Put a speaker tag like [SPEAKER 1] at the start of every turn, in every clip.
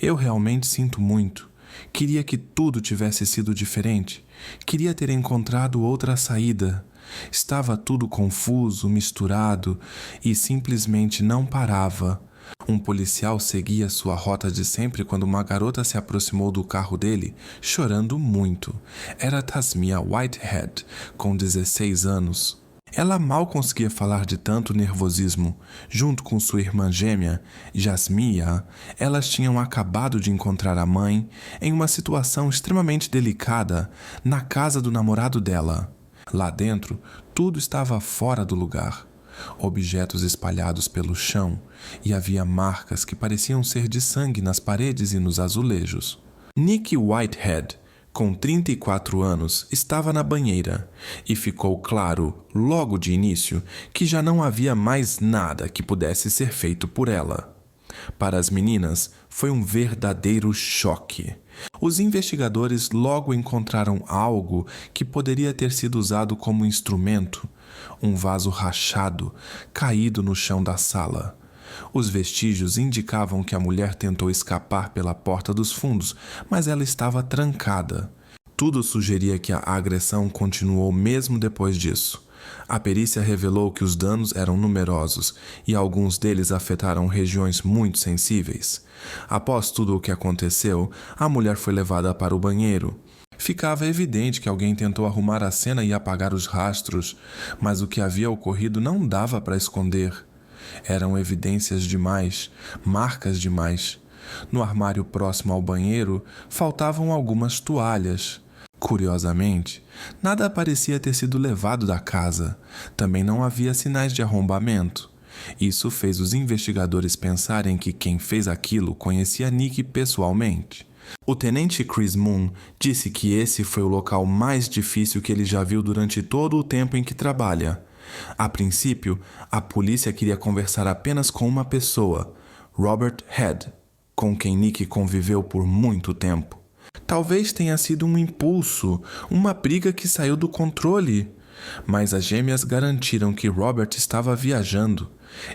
[SPEAKER 1] Eu realmente sinto muito. Queria que tudo tivesse sido diferente. Queria ter encontrado outra saída. Estava tudo confuso, misturado e simplesmente não parava. Um policial seguia sua rota de sempre quando uma garota se aproximou do carro dele, chorando muito. Era Tasmia Whitehead, com 16 anos. Ela mal conseguia falar de tanto nervosismo. Junto com sua irmã gêmea, Jasmia, elas tinham acabado de encontrar a mãe em uma situação extremamente delicada na casa do namorado dela. Lá dentro, tudo estava fora do lugar. Objetos espalhados pelo chão e havia marcas que pareciam ser de sangue nas paredes e nos azulejos. Nick Whitehead, com 34 anos, estava na banheira e ficou claro, logo de início, que já não havia mais nada que pudesse ser feito por ela. Para as meninas, foi um verdadeiro choque. Os investigadores logo encontraram algo que poderia ter sido usado como instrumento, um vaso rachado, caído no chão da sala. Os vestígios indicavam que a mulher tentou escapar pela porta dos fundos, mas ela estava trancada. Tudo sugeria que a agressão continuou mesmo depois disso. A perícia revelou que os danos eram numerosos e alguns deles afetaram regiões muito sensíveis. Após tudo o que aconteceu, a mulher foi levada para o banheiro. Ficava evidente que alguém tentou arrumar a cena e apagar os rastros, mas o que havia ocorrido não dava para esconder. Eram evidências demais, marcas demais. No armário próximo ao banheiro, faltavam algumas toalhas. Curiosamente, nada parecia ter sido levado da casa. Também não havia sinais de arrombamento. Isso fez os investigadores pensarem que quem fez aquilo conhecia Nick pessoalmente. O tenente Chris Moon disse que esse foi o local mais difícil que ele já viu durante todo o tempo em que trabalha. A princípio, a polícia queria conversar apenas com uma pessoa, Robert Head, com quem Nick conviveu por muito tempo. Talvez tenha sido um impulso, uma briga que saiu do controle. Mas as gêmeas garantiram que Robert estava viajando.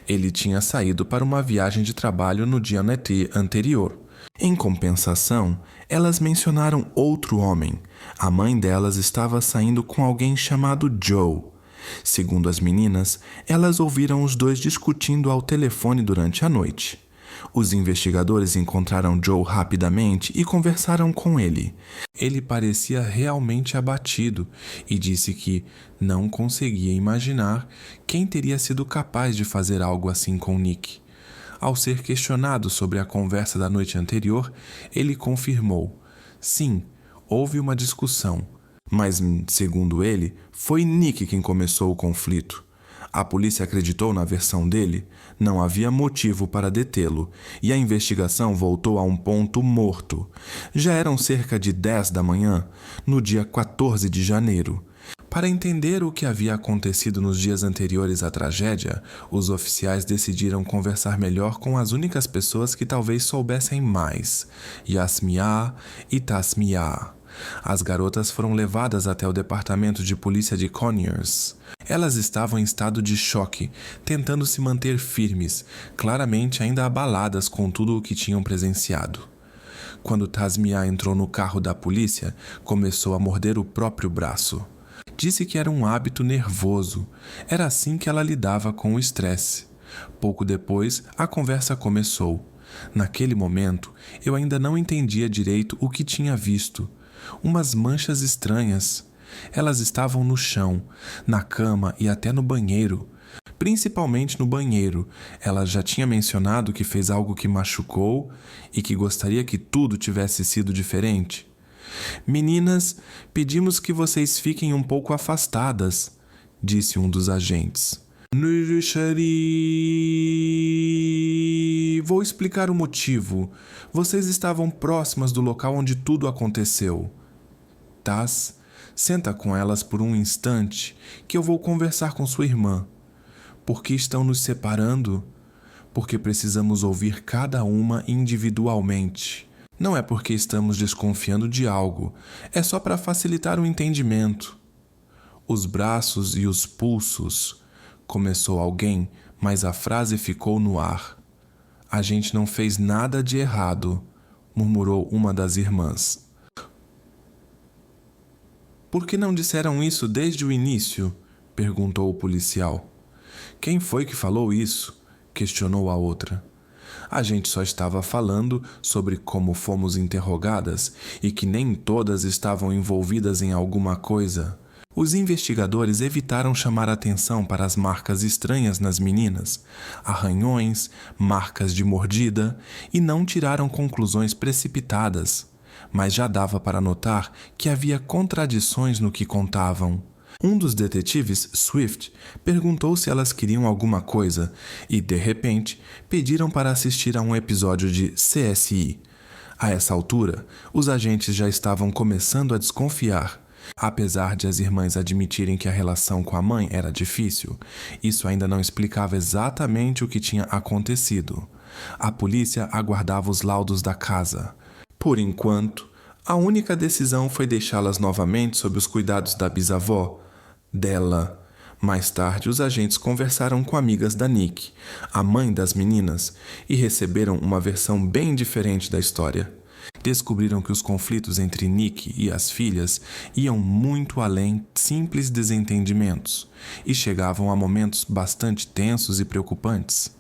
[SPEAKER 1] Ele tinha saído para uma viagem de trabalho no dia anterior. Em compensação, elas mencionaram outro homem. A mãe delas estava saindo com alguém chamado Joe. Segundo as meninas, elas ouviram os dois discutindo ao telefone durante a noite. Os investigadores encontraram Joe rapidamente e conversaram com ele. Ele parecia realmente abatido e disse que não conseguia imaginar quem teria sido capaz de fazer algo assim com Nick. Ao ser questionado sobre a conversa da noite anterior, ele confirmou: sim, houve uma discussão, mas, segundo ele, foi Nick quem começou o conflito. A polícia acreditou na versão dele, não havia motivo para detê-lo, e a investigação voltou a um ponto morto. Já eram cerca de 10 da manhã, no dia 14 de janeiro. Para entender o que havia acontecido nos dias anteriores à tragédia, os oficiais decidiram conversar melhor com as únicas pessoas que talvez soubessem mais, Jasmia e Tasmia. As garotas foram levadas até o departamento de polícia de Conyers. Elas estavam em estado de choque, tentando se manter firmes, claramente ainda abaladas com tudo o que tinham presenciado. Quando Tasmia entrou no carro da polícia, começou a morder o próprio braço. Disse que era um hábito nervoso. Era assim que ela lidava com o estresse. Pouco depois, a conversa começou. Naquele momento, eu ainda não entendia direito o que tinha visto. Umas manchas estranhas. Elas estavam no chão, na cama e até no banheiro. Principalmente no banheiro. Ela já tinha mencionado que fez algo que machucou e que gostaria que tudo tivesse sido diferente. Meninas, pedimos que vocês fiquem um pouco afastadas, disse um dos agentes. Vou explicar o motivo. Vocês estavam próximas do local onde tudo aconteceu. Taz, senta com elas por um instante, que eu vou conversar com sua irmã. Por que estão nos separando? Porque precisamos ouvir cada uma individualmente. Não é porque estamos desconfiando de algo, é só para facilitar o entendimento. Os braços e os pulsos, começou alguém, mas a frase ficou no ar. A gente não fez nada de errado. murmurou uma das irmãs. Por que não disseram isso desde o início? Perguntou o policial. Quem foi que falou isso? Questionou a outra. A gente só estava falando sobre como fomos interrogadas e que nem todas estavam envolvidas em alguma coisa. Os investigadores evitaram chamar atenção para as marcas estranhas nas meninas, arranhões, marcas de mordida, e não tiraram conclusões precipitadas. Mas já dava para notar que havia contradições no que contavam. Um dos detetives, Swift, perguntou se elas queriam alguma coisa e, de repente, pediram para assistir a um episódio de CSI. A essa altura, os agentes já estavam começando a desconfiar. Apesar de as irmãs admitirem que a relação com a mãe era difícil, isso ainda não explicava exatamente o que tinha acontecido. A polícia aguardava os laudos da casa. Por enquanto, a única decisão foi deixá-las novamente sob os cuidados da bisavó, dela. Mais tarde, os agentes conversaram com amigas da Nick, a mãe das meninas, e receberam uma versão bem diferente da história. Descobriram que os conflitos entre Nick e as filhas iam muito além de simples desentendimentos e chegavam a momentos bastante tensos e preocupantes.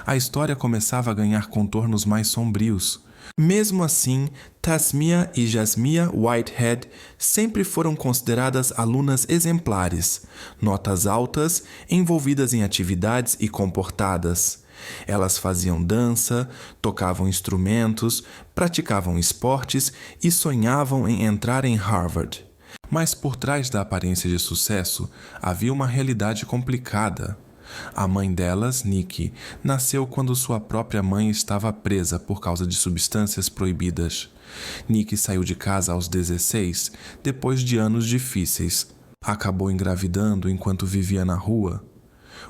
[SPEAKER 1] A história começava a ganhar contornos mais sombrios. Mesmo assim, Tasmia e Jasmia Whitehead sempre foram consideradas alunas exemplares, notas altas, envolvidas em atividades e comportadas. Elas faziam dança, tocavam instrumentos, praticavam esportes e sonhavam em entrar em Harvard. Mas por trás da aparência de sucesso havia uma realidade complicada. A mãe delas, Nick, nasceu quando sua própria mãe estava presa por causa de substâncias proibidas. Nick saiu de casa aos 16, depois de anos difíceis. Acabou engravidando enquanto vivia na rua.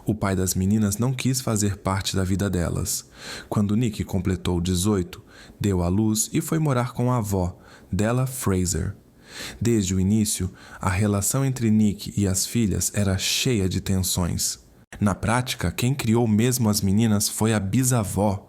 [SPEAKER 1] O pai das meninas não quis fazer parte da vida delas. Quando Nick completou 18, deu à luz e foi morar com a avó, Della Fraser. Desde o início, a relação entre Nick e as filhas era cheia de tensões. Na prática, quem criou mesmo as meninas foi a bisavó.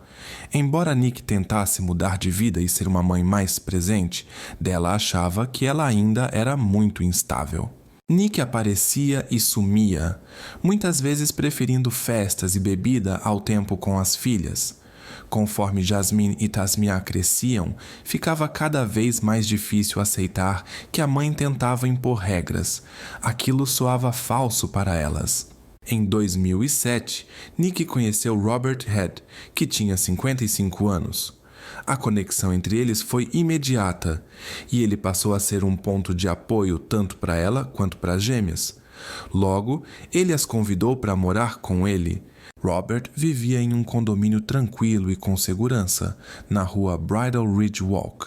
[SPEAKER 1] Embora Nick tentasse mudar de vida e ser uma mãe mais presente, Della achava que ela ainda era muito instável. Nick aparecia e sumia, muitas vezes preferindo festas e bebida ao tempo com as filhas. Conforme Jasmine e Tasmia cresciam, ficava cada vez mais difícil aceitar que a mãe tentava impor regras. Aquilo soava falso para elas. Em 2007, Nick conheceu Robert Head, que tinha 55 anos. A conexão entre eles foi imediata, e ele passou a ser um ponto de apoio tanto para ela quanto para as gêmeas. Logo, ele as convidou para morar com ele. Robert vivia em um condomínio tranquilo e com segurança, na rua Bridal Ridge Walk.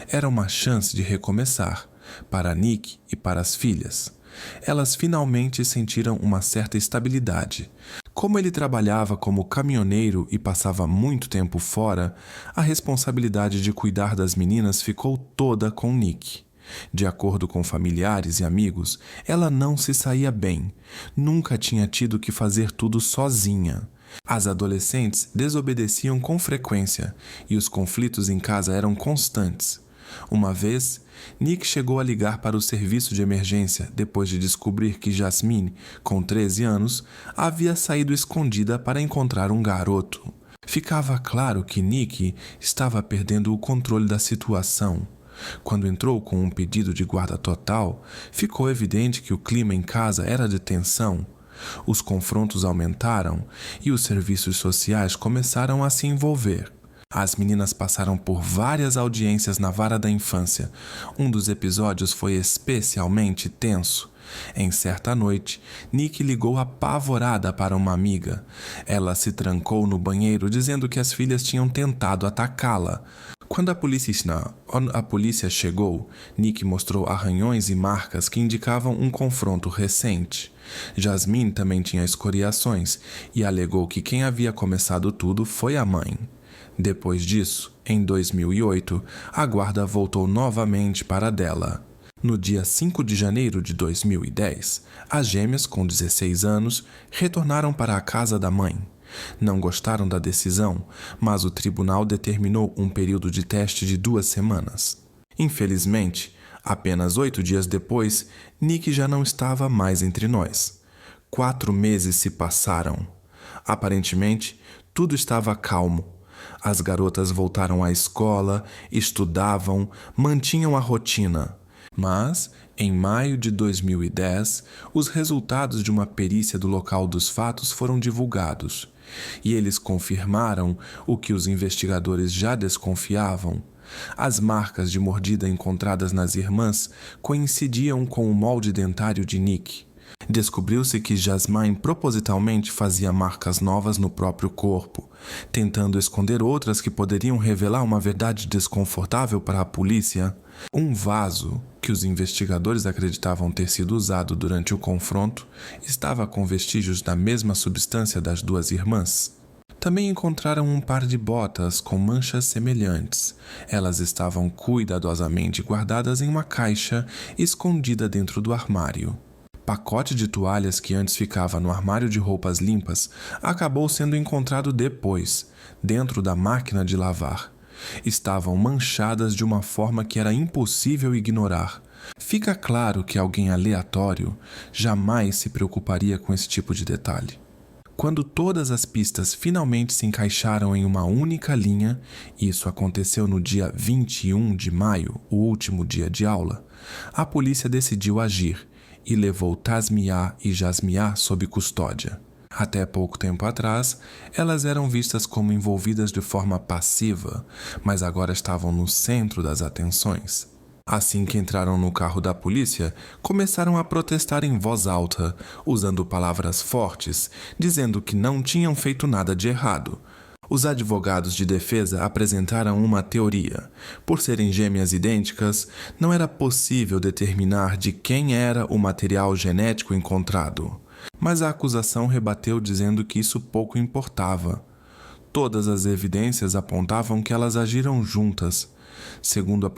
[SPEAKER 1] Era uma chance de recomeçar, para Nick e para as filhas. Elas finalmente sentiram uma certa estabilidade. Como ele trabalhava como caminhoneiro e passava muito tempo fora, a responsabilidade de cuidar das meninas ficou toda com Nick. De acordo com familiares e amigos, ela não se saía bem. Nunca tinha tido que fazer tudo sozinha. As adolescentes desobedeciam com frequência e os conflitos em casa eram constantes. Uma vez, Nick chegou a ligar para o serviço de emergência depois de descobrir que Jasmine, com 13 anos, havia saído escondida para encontrar um garoto. Ficava claro que Nick estava perdendo o controle da situação. Quando entrou com um pedido de guarda total, ficou evidente que o clima em casa era de tensão. Os confrontos aumentaram e os serviços sociais começaram a se envolver. As meninas passaram por várias audiências na vara da infância. Um dos episódios foi especialmente tenso. Em certa noite, Nick ligou apavorada para uma amiga. Ela se trancou no banheiro dizendo que as filhas tinham tentado atacá-la. Quando a polícia chegou, Nick mostrou arranhões e marcas que indicavam um confronto recente. Jasmine também tinha escoriações e alegou que quem havia começado tudo foi a mãe. Depois disso, em 2008, a guarda voltou novamente para Della. No dia 5 de janeiro de 2010, as gêmeas, com 16 anos, retornaram para a casa da mãe. Não gostaram da decisão, mas o tribunal determinou um período de teste de 2 semanas. Infelizmente, apenas 8 dias depois, Nick já não estava mais entre nós. 4 meses se passaram. Aparentemente, tudo estava calmo. As garotas voltaram à escola, estudavam, mantinham a rotina. Mas, em maio de 2010, os resultados de uma perícia do local dos fatos foram divulgados. E eles confirmaram o que os investigadores já desconfiavam. As marcas de mordida encontradas nas irmãs coincidiam com o molde dentário de Nick. Descobriu-se que Jasmine propositalmente fazia marcas novas no próprio corpo, tentando esconder outras que poderiam revelar uma verdade desconfortável para a polícia. Um vaso, que os investigadores acreditavam ter sido usado durante o confronto, estava com vestígios da mesma substância das 2 irmãs. Também encontraram um par de botas com manchas semelhantes. Elas estavam cuidadosamente guardadas em uma caixa escondida dentro do armário. Pacote de toalhas que antes ficava no armário de roupas limpas acabou sendo encontrado depois, dentro da máquina de lavar. Estavam manchadas de uma forma que era impossível ignorar. Fica claro que alguém aleatório jamais se preocuparia com esse tipo de detalhe. Quando todas as pistas finalmente se encaixaram em uma única linha, isso aconteceu no dia 21 de maio, o último dia de aula, a polícia decidiu agir e levou Tasmiyah e Jasmiyah sob custódia. Até pouco tempo atrás, elas eram vistas como envolvidas de forma passiva, mas agora estavam no centro das atenções. Assim que entraram no carro da polícia, começaram a protestar em voz alta, usando palavras fortes, dizendo que não tinham feito nada de errado. Os advogados de defesa apresentaram uma teoria. Por serem gêmeas idênticas, não era possível determinar de quem era o material genético encontrado. Mas a acusação rebateu dizendo que isso pouco importava. Todas as evidências apontavam que elas agiram juntas. Segundo a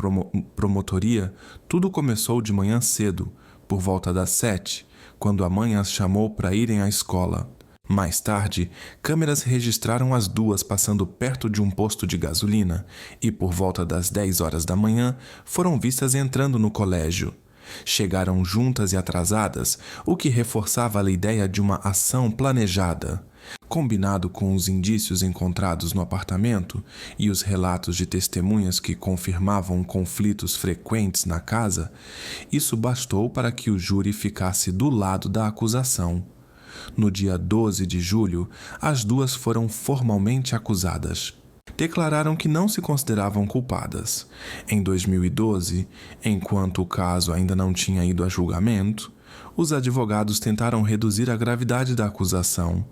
[SPEAKER 1] promotoria, tudo começou de manhã cedo, por volta das 7, quando a mãe as chamou para irem à escola. Mais tarde, câmeras registraram as 2 passando perto de um posto de gasolina e, por volta das 10 horas da manhã, foram vistas entrando no colégio. Chegaram juntas e atrasadas, o que reforçava a ideia de uma ação planejada. Combinado com os indícios encontrados no apartamento e os relatos de testemunhas que confirmavam conflitos frequentes na casa, isso bastou para que o júri ficasse do lado da acusação. No dia 12 de julho, as 2 foram formalmente acusadas. Declararam que não se consideravam culpadas. Em 2012, enquanto o caso ainda não tinha ido a julgamento, os advogados tentaram reduzir a gravidade da acusação.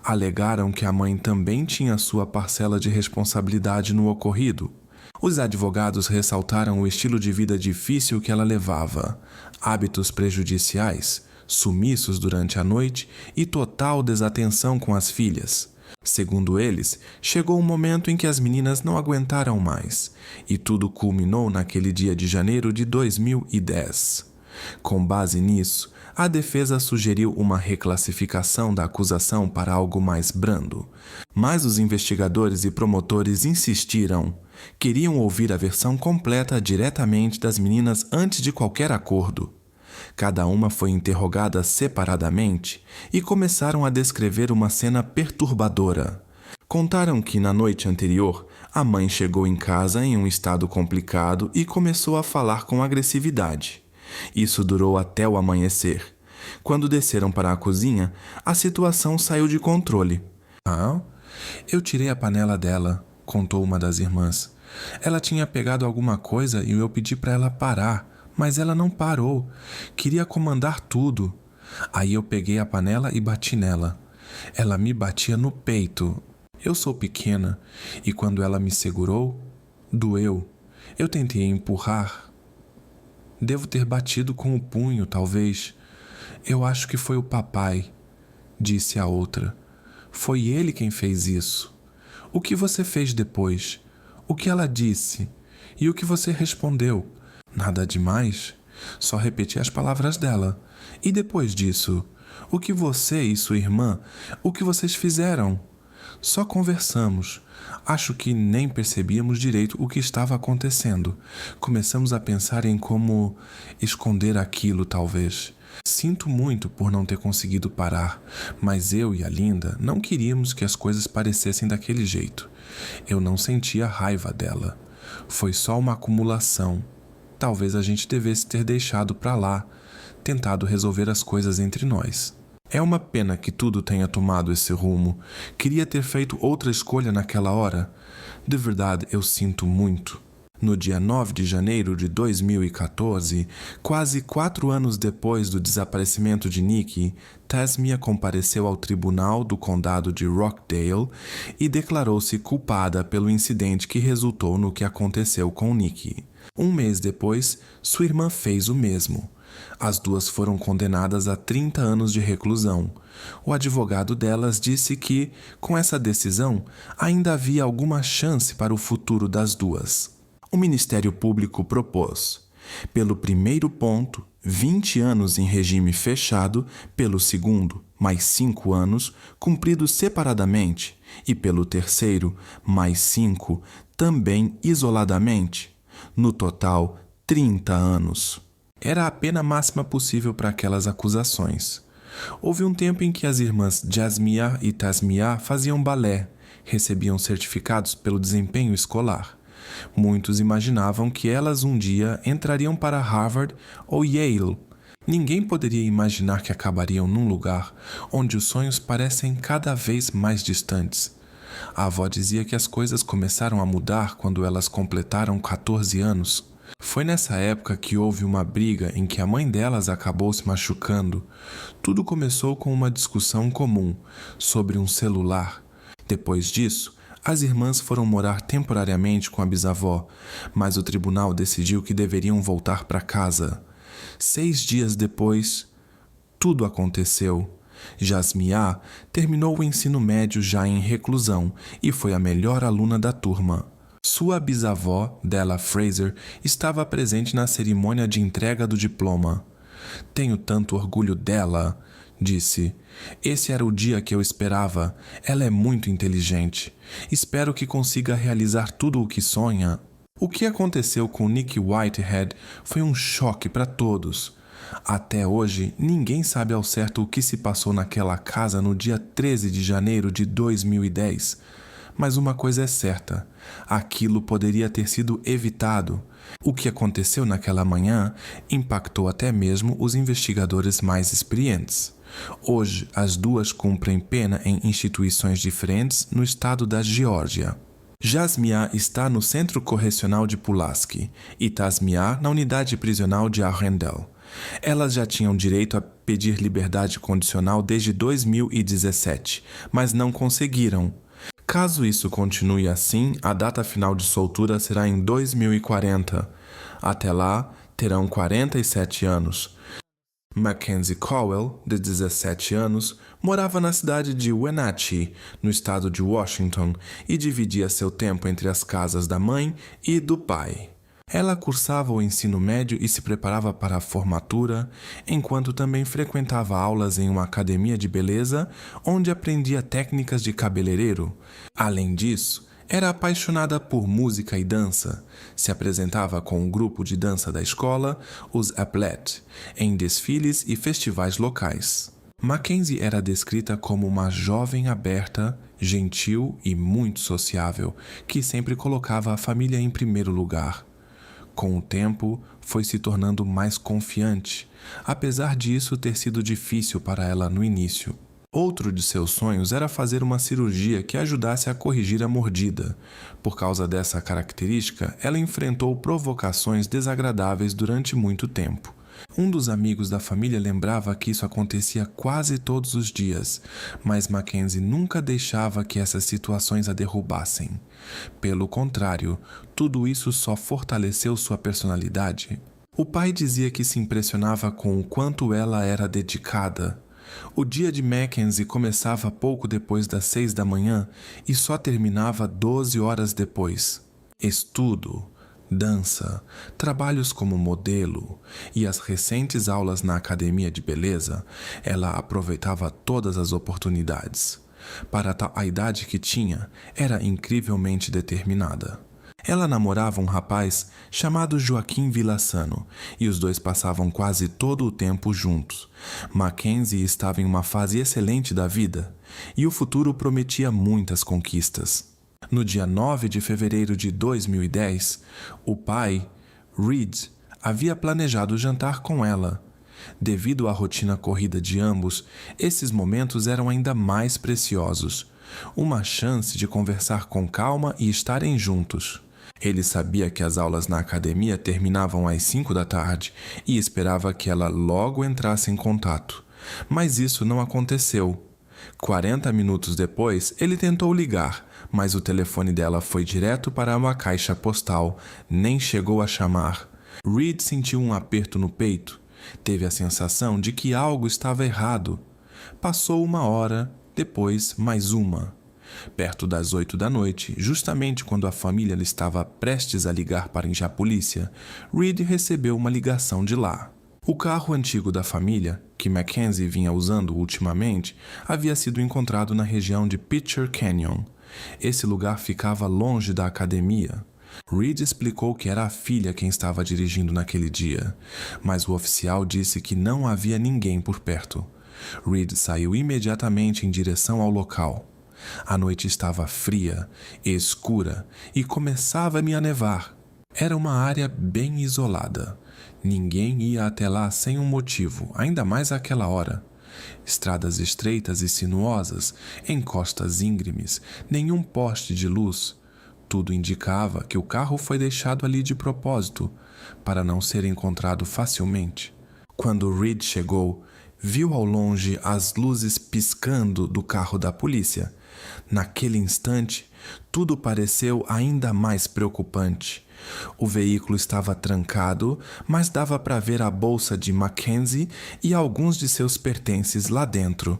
[SPEAKER 1] Alegaram que a mãe também tinha sua parcela de responsabilidade no ocorrido. Os advogados ressaltaram o estilo de vida difícil que ela levava, hábitos prejudiciais, sumiços durante a noite e total desatenção com as filhas. Segundo eles, chegou um momento em que as meninas não aguentaram mais, e tudo culminou naquele dia de janeiro de 2010. Com base nisso, a defesa sugeriu uma reclassificação da acusação para algo mais brando, mas os investigadores e promotores insistiram. Queriam ouvir a versão completa diretamente das meninas antes de qualquer acordo. Cada uma foi interrogada separadamente e começaram a descrever uma cena perturbadora. Contaram que, na noite anterior, a mãe chegou em casa em um estado complicado e começou a falar com agressividade. Isso durou até o amanhecer. Quando desceram para a cozinha, a situação saiu de controle. Eu tirei a panela dela, contou uma das irmãs. Ela tinha pegado alguma coisa e eu pedi para ela parar. Mas ela não parou. Queria comandar tudo. Aí eu peguei a panela e bati nela. Ela me batia no peito. Eu sou pequena e quando ela me segurou, doeu. Eu tentei empurrar. Devo ter batido com o punho, talvez. Eu acho que foi o papai, disse a outra. Foi ele quem fez isso. O que você fez depois? O que ela disse? E o que você respondeu? Nada demais. Só repeti as palavras dela. E depois disso, o que você e sua irmã, o que vocês fizeram? Só conversamos. Acho que nem percebíamos direito o que estava acontecendo. Começamos a pensar em como esconder aquilo, talvez. Sinto muito por não ter conseguido parar, mas eu e a Linda não queríamos que as coisas parecessem daquele jeito. Eu não sentia raiva dela. Foi só uma acumulação. Talvez a gente devesse ter deixado pra lá, tentado resolver as coisas entre nós. É uma pena que tudo tenha tomado esse rumo. Queria ter feito outra escolha naquela hora. De verdade, eu sinto muito. No dia 9 de janeiro de 2014, quase 4 anos depois do desaparecimento de Nikki, Tasmia compareceu ao tribunal do condado de Rockdale e declarou-se culpada pelo incidente que resultou no que aconteceu com Nikki. Um mês depois, sua irmã fez o mesmo. As duas foram condenadas a 30 anos de reclusão. O advogado delas disse que, com essa decisão, ainda havia alguma chance para o futuro das duas. O Ministério Público propôs, pelo primeiro ponto, 20 anos em regime fechado, pelo segundo, mais 5 anos, cumpridos separadamente, e pelo terceiro, mais 5, também isoladamente. No total, 30 anos. Era a pena máxima possível para aquelas acusações. Houve um tempo em que as irmãs Jasmia e Tasmia faziam balé, recebiam certificados pelo desempenho escolar. Muitos imaginavam que elas um dia entrariam para Harvard ou Yale. Ninguém poderia imaginar que acabariam num lugar onde os sonhos parecem cada vez mais distantes. A avó dizia que as coisas começaram a mudar quando elas completaram 14 anos. Foi nessa época que houve uma briga em que a mãe delas acabou se machucando. Tudo começou com uma discussão comum sobre um celular. Depois disso, as irmãs foram morar temporariamente com a bisavó, mas o tribunal decidiu que deveriam voltar para casa. 6 dias depois, tudo aconteceu. Jasmia terminou o ensino médio já em reclusão e foi a melhor aluna da turma. Sua bisavó, Della Fraser, estava presente na cerimônia de entrega do diploma. "Tenho tanto orgulho dela", disse. "Esse era o dia que eu esperava. Ela é muito inteligente. Espero que consiga realizar tudo o que sonha." O que aconteceu com Nick Whitehead foi um choque para todos. Até hoje, ninguém sabe ao certo o que se passou naquela casa no dia 13 de janeiro de 2010. Mas uma coisa é certa, aquilo poderia ter sido evitado. O que aconteceu naquela manhã impactou até mesmo os investigadores mais experientes. Hoje, as duas cumprem pena em instituições diferentes no estado da Geórgia. Jasmia está no Centro Correcional de Pulaski e Tasmia na unidade prisional de Arundel. Elas já tinham direito a pedir liberdade condicional desde 2017, mas não conseguiram. Caso isso continue assim, a data final de soltura será em 2040. Até lá, terão 47 anos. Mackenzie Cowell, de 17 anos, morava na cidade de Wenatchee, no estado de Washington, e dividia seu tempo entre as casas da mãe e do pai. Ela cursava o ensino médio e se preparava para a formatura, enquanto também frequentava aulas em uma academia de beleza, onde aprendia técnicas de cabeleireiro. Além disso, era apaixonada por música e dança. Se apresentava com um grupo de dança da escola, os Applet, em desfiles e festivais locais. Mackenzie era descrita como uma jovem aberta, gentil e muito sociável, que sempre colocava a família em primeiro lugar. Com o tempo, foi se tornando mais confiante, apesar disso ter sido difícil para ela no início. Outro de seus sonhos era fazer uma cirurgia que ajudasse a corrigir a mordida. Por causa dessa característica, ela enfrentou provocações desagradáveis durante muito tempo. Um dos amigos da família lembrava que isso acontecia quase todos os dias, mas Mackenzie nunca deixava que essas situações a derrubassem. Pelo contrário, tudo isso só fortaleceu sua personalidade. O pai dizia que se impressionava com o quanto ela era dedicada. O dia de Mackenzie começava pouco depois das 6 da manhã e só terminava 12 horas depois. Estudo, dança, trabalhos como modelo e as recentes aulas na academia de beleza, ela aproveitava todas as oportunidades. Para a idade que tinha, era incrivelmente determinada. Ela namorava um rapaz chamado Joaquim Vilassano e os dois passavam quase todo o tempo juntos. Mackenzie estava em uma fase excelente da vida e o futuro prometia muitas conquistas. No dia 9 de fevereiro de 2010, o pai, Reed, havia planejado jantar com ela. Devido à rotina corrida de ambos, esses momentos eram ainda mais preciosos. Uma chance de conversar com calma e estarem juntos. Ele sabia que as aulas na academia terminavam às 5 da tarde e esperava que ela logo entrasse em contato. Mas isso não aconteceu. 40 minutos depois, ele tentou ligar, mas o telefone dela foi direto para uma caixa postal, nem chegou a chamar. Reed sentiu um aperto no peito. Teve a sensação de que algo estava errado. Passou 1 hora, depois mais uma. Perto das 8 da noite, justamente quando a família lhe estava prestes a ligar para a polícia, Reed recebeu uma ligação de lá. O carro antigo da família, que Mackenzie vinha usando ultimamente, havia sido encontrado na região de Pitcher Canyon. Esse lugar ficava longe da academia. Reed explicou que era a filha quem estava dirigindo naquele dia, mas o oficial disse que não havia ninguém por perto. Reed saiu imediatamente em direção ao local. A noite estava fria, escura e começava-me a nevar. Era uma área bem isolada. Ninguém ia até lá sem um motivo, ainda mais àquela hora. Estradas estreitas e sinuosas, encostas íngremes, nenhum poste de luz. Tudo indicava que o carro foi deixado ali de propósito, para não ser encontrado facilmente. Quando Reed chegou, viu ao longe as luzes piscando do carro da polícia. Naquele instante, tudo pareceu ainda mais preocupante. O veículo estava trancado, mas dava para ver a bolsa de Mackenzie e alguns de seus pertences lá dentro.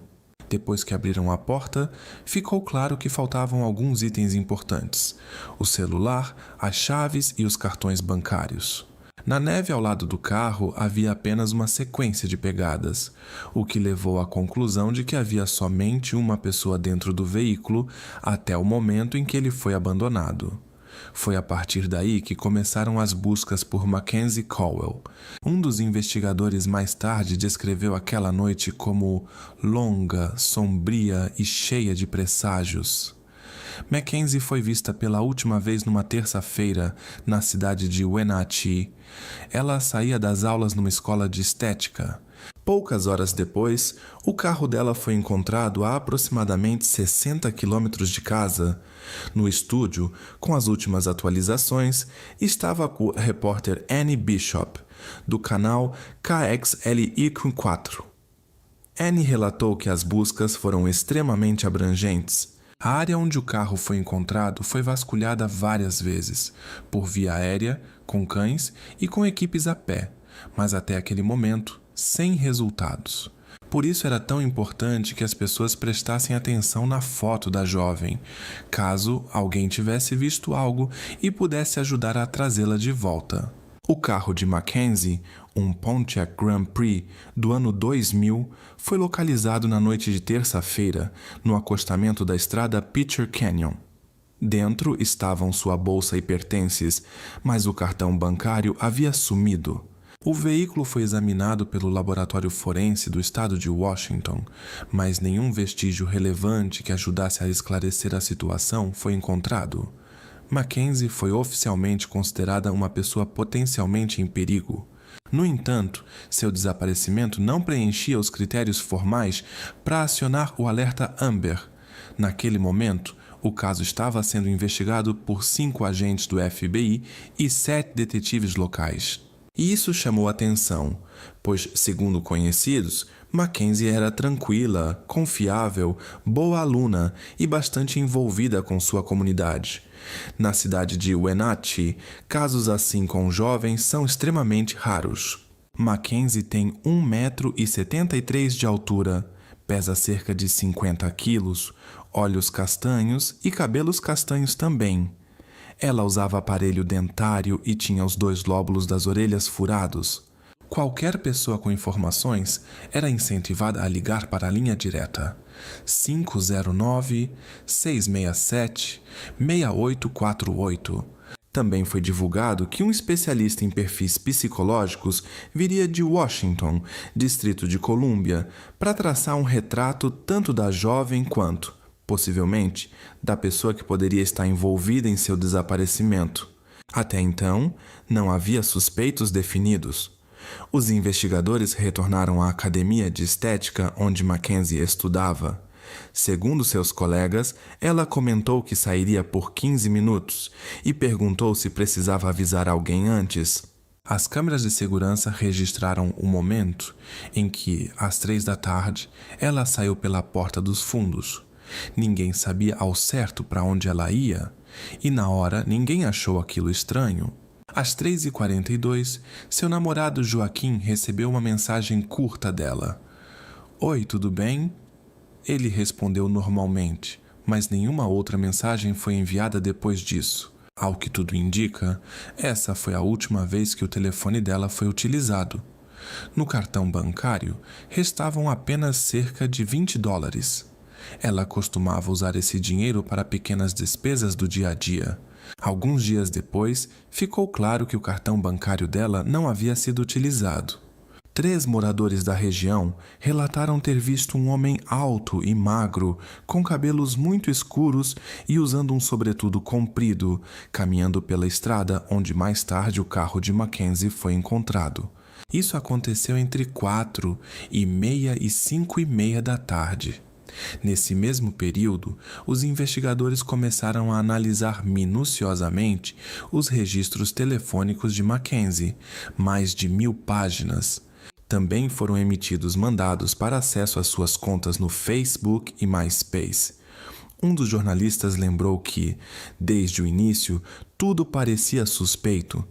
[SPEAKER 1] Depois que abriram a porta, ficou claro que faltavam alguns itens importantes: o celular, as chaves e os cartões bancários. Na neve ao lado do carro havia apenas uma sequência de pegadas, o que levou à conclusão de que havia somente uma pessoa dentro do veículo até o momento em que ele foi abandonado. Foi a partir daí que começaram as buscas por Mackenzie Cowell. Um dos investigadores mais tarde descreveu aquela noite como longa, sombria e cheia de presságios. Mackenzie foi vista pela última vez numa terça-feira na cidade de Wenatchee. Ela saía das aulas numa escola de estética. Poucas horas depois, o carro dela foi encontrado a aproximadamente 60 quilômetros de casa. No estúdio, com as últimas atualizações, estava a repórter Annie Bishop, do canal KXLY4. Annie relatou que as buscas foram extremamente abrangentes. A área onde o carro foi encontrado foi vasculhada várias vezes, por via aérea, com cães e com equipes a pé, mas até aquele momento, sem resultados. Por isso era tão importante que as pessoas prestassem atenção na foto da jovem, caso alguém tivesse visto algo e pudesse ajudar a trazê-la de volta. O carro de Mackenzie, um Pontiac Grand Prix do ano 2000, foi localizado na noite de terça-feira no acostamento da estrada Pitcher Canyon. Dentro estavam sua bolsa e pertences, mas o cartão bancário havia sumido. O veículo foi examinado pelo laboratório forense do estado de Washington, mas nenhum vestígio relevante que ajudasse a esclarecer a situação foi encontrado. Mackenzie foi oficialmente considerada uma pessoa potencialmente em perigo. No entanto, seu desaparecimento não preenchia os critérios formais para acionar o alerta Amber. Naquele momento, o caso estava sendo investigado por 5 agentes do FBI e 7 detetives locais. E isso chamou atenção, pois, segundo conhecidos, Mackenzie era tranquila, confiável, boa aluna e bastante envolvida com sua comunidade. Na cidade de Wenatchee, casos assim com jovens são extremamente raros. Mackenzie tem 1,73 m de altura, pesa cerca de 50 quilos, olhos castanhos e cabelos castanhos também. Ela usava aparelho dentário e tinha os 2 lóbulos das orelhas furados. Qualquer pessoa com informações era incentivada a ligar para a linha direta. 509-667-6848. Também foi divulgado que um especialista em perfis psicológicos viria de Washington, Distrito de Colômbia, para traçar um retrato tanto da jovem quanto, possivelmente, da pessoa que poderia estar envolvida em seu desaparecimento. Até então, não havia suspeitos definidos. Os investigadores retornaram à academia de estética onde Mackenzie estudava. Segundo seus colegas, ela comentou que sairia por 15 minutos e perguntou se precisava avisar alguém antes. As câmeras de segurança registraram o momento em que, às 3 da tarde, ela saiu pela porta dos fundos. Ninguém sabia ao certo para onde ela ia, e na hora ninguém achou aquilo estranho. Às 3h42, seu namorado Joaquim recebeu uma mensagem curta dela. "Oi, tudo bem?" Ele respondeu normalmente, mas nenhuma outra mensagem foi enviada depois disso. Ao que tudo indica, essa foi a última vez que o telefone dela foi utilizado. No cartão bancário, restavam apenas cerca de $20. Ela costumava usar esse dinheiro para pequenas despesas do dia a dia. Alguns dias depois, ficou claro que o cartão bancário dela não havia sido utilizado. 3 moradores da região relataram ter visto um homem alto e magro, com cabelos muito escuros e usando um sobretudo comprido, caminhando pela estrada onde mais tarde o carro de Mackenzie foi encontrado. Isso aconteceu entre 4h30 e 5h30 da tarde. Nesse mesmo período, os investigadores começaram a analisar minuciosamente os registros telefônicos de Mackenzie, mais de 1000 páginas. Também foram emitidos mandados para acesso às suas contas no Facebook e MySpace. Um dos jornalistas lembrou que, desde o início, tudo parecia suspeito.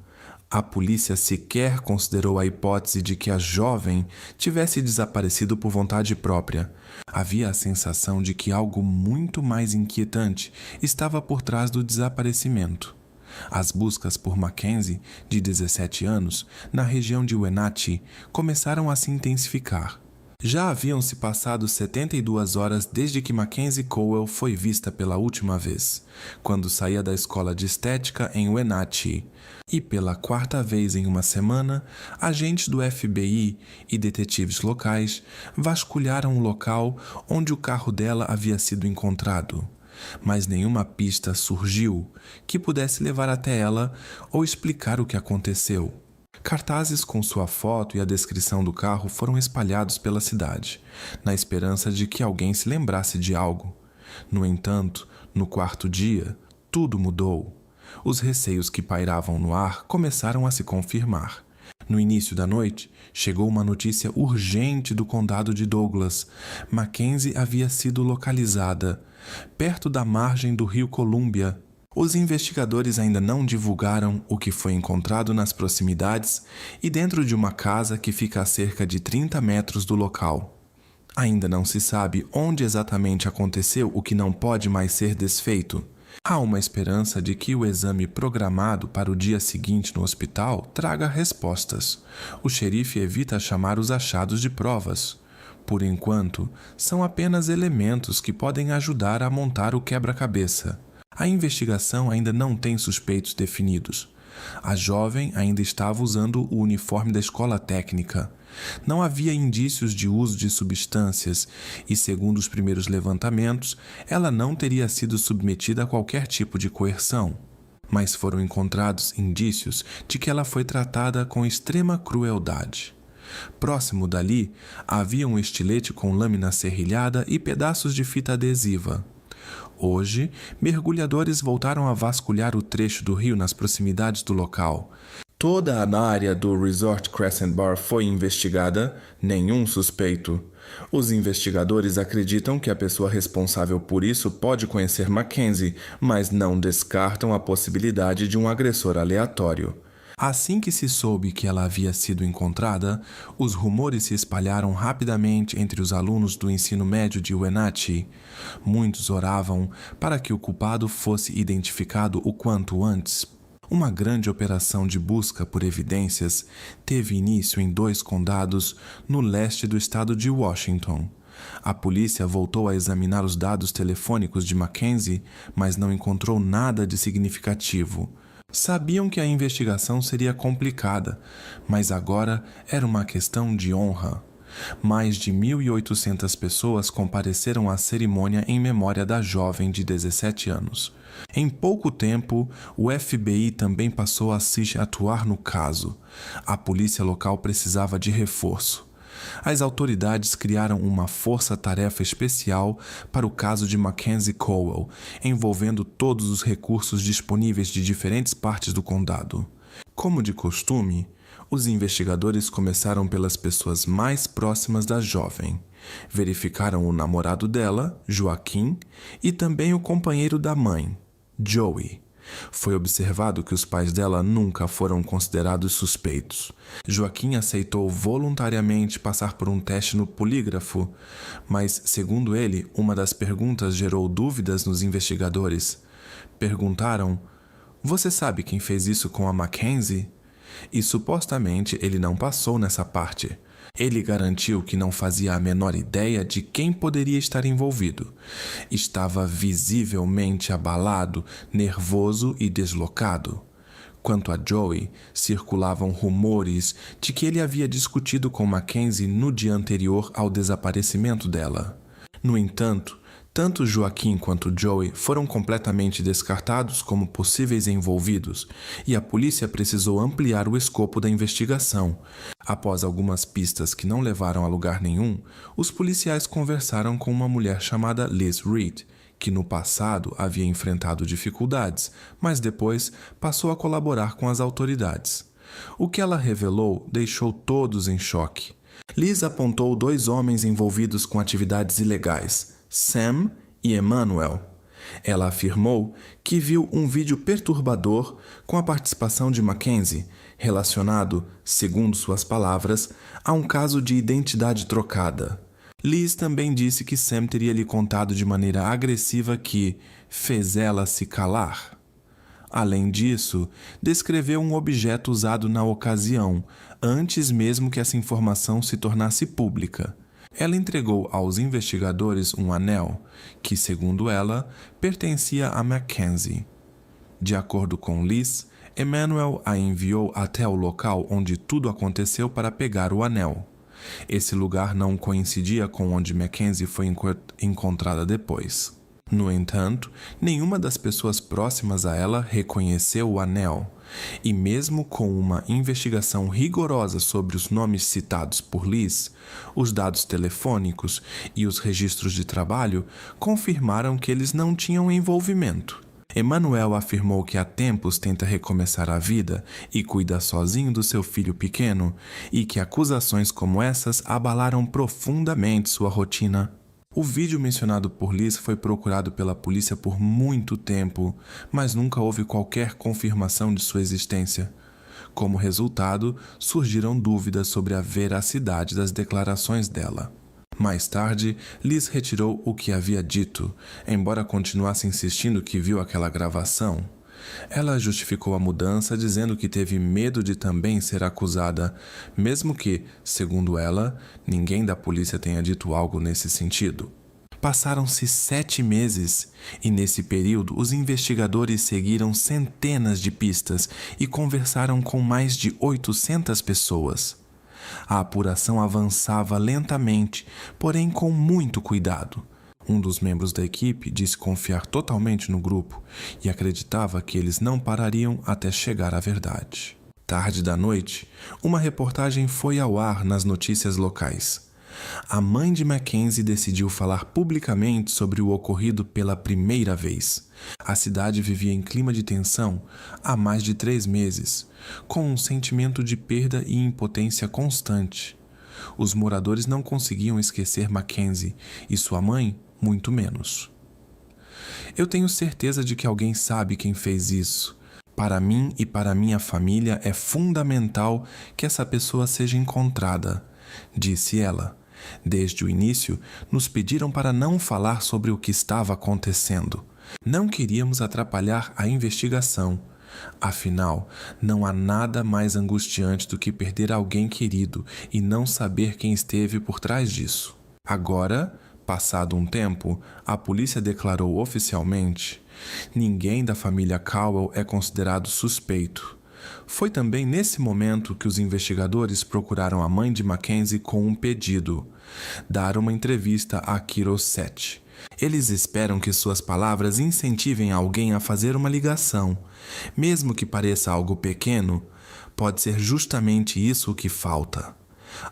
[SPEAKER 1] A polícia sequer considerou a hipótese de que a jovem tivesse desaparecido por vontade própria. Havia a sensação de que algo muito mais inquietante estava por trás do desaparecimento. As buscas por Mackenzie, de 17 anos, na região de Wenatchee, começaram a se intensificar. Já haviam se passado 72 horas desde que Mackenzie Cowell foi vista pela última vez, quando saía da escola de estética em Wenatchee. E pela 4ª vez em uma semana, agentes do FBI e detetives locais vasculharam o local onde o carro dela havia sido encontrado. Mas nenhuma pista surgiu que pudesse levar até ela ou explicar o que aconteceu. Cartazes com sua foto e a descrição do carro foram espalhados pela cidade, na esperança de que alguém se lembrasse de algo. No entanto, no 4º dia, tudo mudou. Os receios que pairavam no ar começaram a se confirmar. No início da noite, chegou uma notícia urgente do condado de Douglas. Mackenzie havia sido localizada, perto da margem do rio Columbia. Os investigadores ainda não divulgaram o que foi encontrado nas proximidades e dentro de uma casa que fica a cerca de 30 metros do local. Ainda não se sabe onde exatamente aconteceu o que não pode mais ser desfeito. Há uma esperança de que o exame programado para o dia seguinte no hospital traga respostas. O xerife evita chamar os achados de provas. Por enquanto, são apenas elementos que podem ajudar a montar o quebra-cabeça. A investigação ainda não tem suspeitos definidos. A jovem ainda estava usando o uniforme da escola técnica. Não havia indícios de uso de substâncias e, segundo os primeiros levantamentos, ela não teria sido submetida a qualquer tipo de coerção. Mas foram encontrados indícios de que ela foi tratada com extrema crueldade. Próximo dali, havia um estilete com lâmina serrilhada e pedaços de fita adesiva. Hoje, mergulhadores voltaram a vasculhar o trecho do rio nas proximidades do local. Toda a área do Resort Crescent Bar foi investigada, nenhum suspeito. Os investigadores acreditam que a pessoa responsável por isso pode conhecer Mackenzie, mas não descartam a possibilidade de um agressor aleatório. Assim que se soube que ela havia sido encontrada, os rumores se espalharam rapidamente entre os alunos do ensino médio de Wenatchee. Muitos oravam para que o culpado fosse identificado o quanto antes. Uma grande operação de busca por evidências teve início em 2 condados no leste do estado de Washington. A polícia voltou a examinar os dados telefônicos de Mackenzie, mas não encontrou nada de significativo. Sabiam que a investigação seria complicada, mas agora era uma questão de honra. Mais de 1.800 pessoas compareceram à cerimônia em memória da jovem de 17 anos. Em pouco tempo, o FBI também passou a se atuar no caso. A polícia local precisava de reforço. As autoridades criaram uma força-tarefa especial para o caso de Mackenzie Cowell, envolvendo todos os recursos disponíveis de diferentes partes do condado. Como de costume, os investigadores começaram pelas pessoas mais próximas da jovem. Verificaram o namorado dela, Joaquim, e também o companheiro da mãe, Joey. Foi observado que os pais dela nunca foram considerados suspeitos. Joaquim aceitou voluntariamente passar por um teste no polígrafo, mas, segundo ele, uma das perguntas gerou dúvidas nos investigadores. Perguntaram: "Você sabe quem fez isso com a Mackenzie?" E supostamente ele não passou nessa parte. Ele garantiu que não fazia a menor ideia de quem poderia estar envolvido. Estava visivelmente abalado, nervoso e deslocado. Quanto a Joey, circulavam rumores de que ele havia discutido com Mackenzie no dia anterior ao desaparecimento dela. No entanto, tanto Joaquim quanto Joey foram completamente descartados como possíveis envolvidos, e a polícia precisou ampliar o escopo da investigação. Após algumas pistas que não levaram a lugar nenhum, os policiais conversaram com uma mulher chamada Liz Reed, que no passado havia enfrentado dificuldades, mas depois passou a colaborar com as autoridades. O que ela revelou deixou todos em choque. Liz apontou 2 homens envolvidos com atividades ilegais, Sam e Emmanuel. Ela afirmou que viu um vídeo perturbador com a participação de Mackenzie, relacionado, segundo suas palavras, a um caso de identidade trocada. Liz também disse que Sam teria lhe contado de maneira agressiva que fez ela se calar. Além disso, descreveu um objeto usado na ocasião, antes mesmo que essa informação se tornasse pública. Ela entregou aos investigadores um anel que, segundo ela, pertencia a Mackenzie. De acordo com Liz, Emmanuel a enviou até o local onde tudo aconteceu para pegar o anel. Esse lugar não coincidia com onde Mackenzie foi encontrada depois. No entanto, nenhuma das pessoas próximas a ela reconheceu o anel, e mesmo com uma investigação rigorosa sobre os nomes citados por Liz, os dados telefônicos e os registros de trabalho confirmaram que eles não tinham envolvimento. Emmanuel afirmou que há tempos tenta recomeçar a vida e cuida sozinho do seu filho pequeno, e que acusações como essas abalaram profundamente sua rotina. O vídeo mencionado por Liz foi procurado pela polícia por muito tempo, mas nunca houve qualquer confirmação de sua existência. Como resultado, surgiram dúvidas sobre a veracidade das declarações dela. Mais tarde, Liz retirou o que havia dito, embora continuasse insistindo que viu aquela gravação. Ela justificou a mudança dizendo que teve medo de também ser acusada, mesmo que, segundo ela, ninguém da polícia tenha dito algo nesse sentido. Passaram-se 7 meses e, nesse período, os investigadores seguiram centenas de pistas e conversaram com mais de 800 pessoas. A apuração avançava lentamente, porém com muito cuidado. Um dos membros da equipe disse confiar totalmente no grupo e acreditava que eles não parariam até chegar à verdade. Tarde da noite, uma reportagem foi ao ar nas notícias locais. A mãe de Mackenzie decidiu falar publicamente sobre o ocorrido pela primeira vez. A cidade vivia em clima de tensão há mais de 3 meses, com um sentimento de perda e impotência constante. Os moradores não conseguiam esquecer Mackenzie e sua mãe, muito menos. Eu tenho certeza de que alguém sabe quem fez isso. Para mim e para minha família é fundamental que essa pessoa seja encontrada, disse ela. Desde o início, nos pediram para não falar sobre o que estava acontecendo. Não queríamos atrapalhar a investigação. Afinal, não há nada mais angustiante do que perder alguém querido e não saber quem esteve por trás disso. Agora, passado um tempo, a polícia declarou oficialmente: ninguém da família Cowell é considerado suspeito. Foi também nesse momento que os investigadores procuraram a mãe de Mackenzie com um pedido: dar uma entrevista a KIRO 7. Eles esperam que suas palavras incentivem alguém a fazer uma ligação. Mesmo que pareça algo pequeno, pode ser justamente isso o que falta.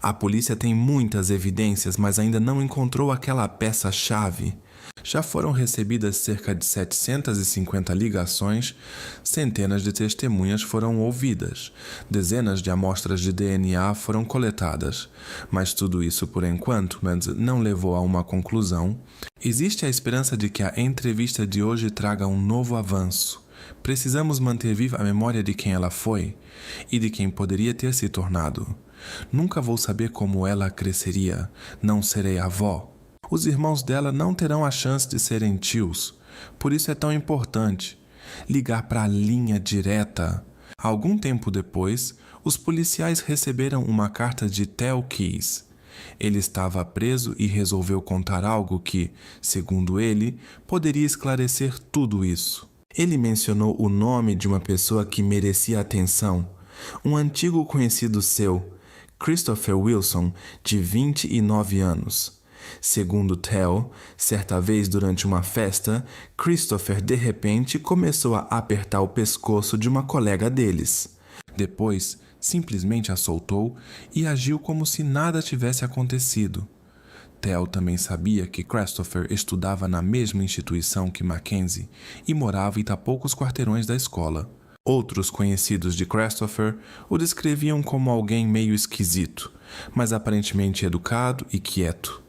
[SPEAKER 1] A polícia tem muitas evidências, mas ainda não encontrou aquela peça-chave. Já foram recebidas cerca de 750 ligações, centenas de testemunhas foram ouvidas, dezenas de amostras de DNA foram coletadas, mas tudo isso, por enquanto, não levou a uma conclusão. Existe a esperança de que a entrevista de hoje traga um novo avanço. Precisamos manter viva a memória de quem ela foi e de quem poderia ter se tornado. Nunca vou saber como ela cresceria, não serei avó. Os irmãos dela não terão a chance de serem tios. Por isso é tão importante ligar para a linha direta. Algum tempo depois, os policiais receberam uma carta de Theo Keyes. Ele estava preso e resolveu contar algo que, segundo ele, poderia esclarecer tudo isso. Ele mencionou o nome de uma pessoa que merecia atenção. Um antigo conhecido seu, Christopher Wilson, de 29 anos. Segundo Theo, certa vez durante uma festa, Christopher de repente começou a apertar o pescoço de uma colega deles. Depois, simplesmente a soltou e agiu como se nada tivesse acontecido. Theo também sabia que Christopher estudava na mesma instituição que Mackenzie e morava a poucos quarteirões da escola. Outros conhecidos de Christopher o descreviam como alguém meio esquisito, mas aparentemente educado e quieto.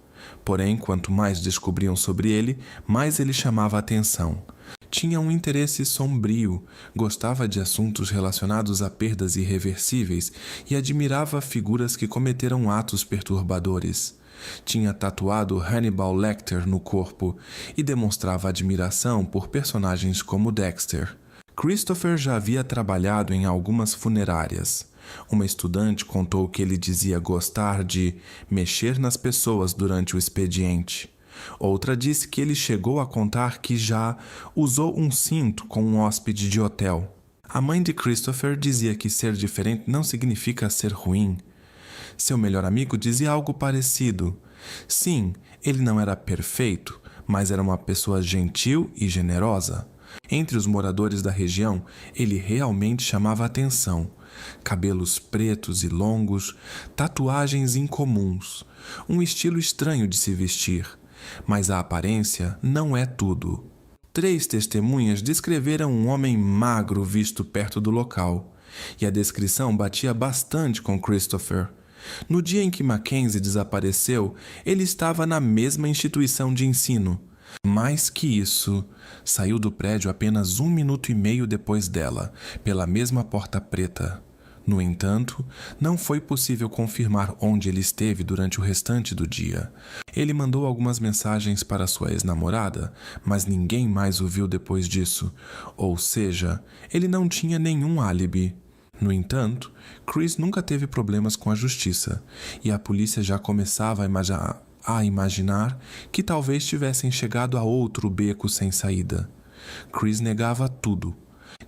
[SPEAKER 1] Porém, quanto mais descobriam sobre ele, mais ele chamava a atenção. Tinha um interesse sombrio, gostava de assuntos relacionados a perdas irreversíveis e admirava figuras que cometeram atos perturbadores. Tinha tatuado Hannibal Lecter no corpo e demonstrava admiração por personagens como Dexter. Christopher já havia trabalhado em algumas funerárias. Uma estudante contou que ele dizia gostar de mexer nas pessoas durante o expediente. Outra disse que ele chegou a contar que já usou um cinto com um hóspede de hotel. A mãe de Christopher dizia que ser diferente não significa ser ruim. Seu melhor amigo dizia algo parecido. Sim, ele não era perfeito, mas era uma pessoa gentil e generosa. Entre os moradores da região, ele realmente chamava a atenção. Cabelos pretos e longos, tatuagens incomuns, um estilo estranho de se vestir. Mas a aparência não é tudo. 3 testemunhas descreveram um homem magro visto perto do local, e a descrição batia bastante com Christopher. No dia em que Mackenzie desapareceu, ele estava na mesma instituição de ensino. Mais que isso, saiu do prédio apenas 1 minuto e meio depois dela, pela mesma porta preta. No entanto, não foi possível confirmar onde ele esteve durante o restante do dia. Ele mandou algumas mensagens para sua ex-namorada, mas ninguém mais o viu depois disso. Ou seja, ele não tinha nenhum álibi. No entanto, Chris nunca teve problemas com a justiça, e a polícia já começava a imaginar que talvez tivessem chegado a outro beco sem saída. Chris negava tudo.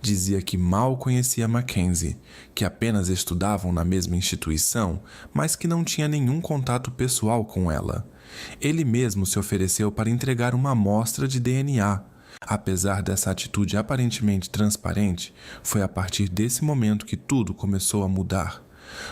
[SPEAKER 1] Dizia que mal conhecia Mackenzie, que apenas estudavam na mesma instituição, mas que não tinha nenhum contato pessoal com ela. Ele mesmo se ofereceu para entregar uma amostra de DNA. Apesar dessa atitude aparentemente transparente, foi a partir desse momento que tudo começou a mudar.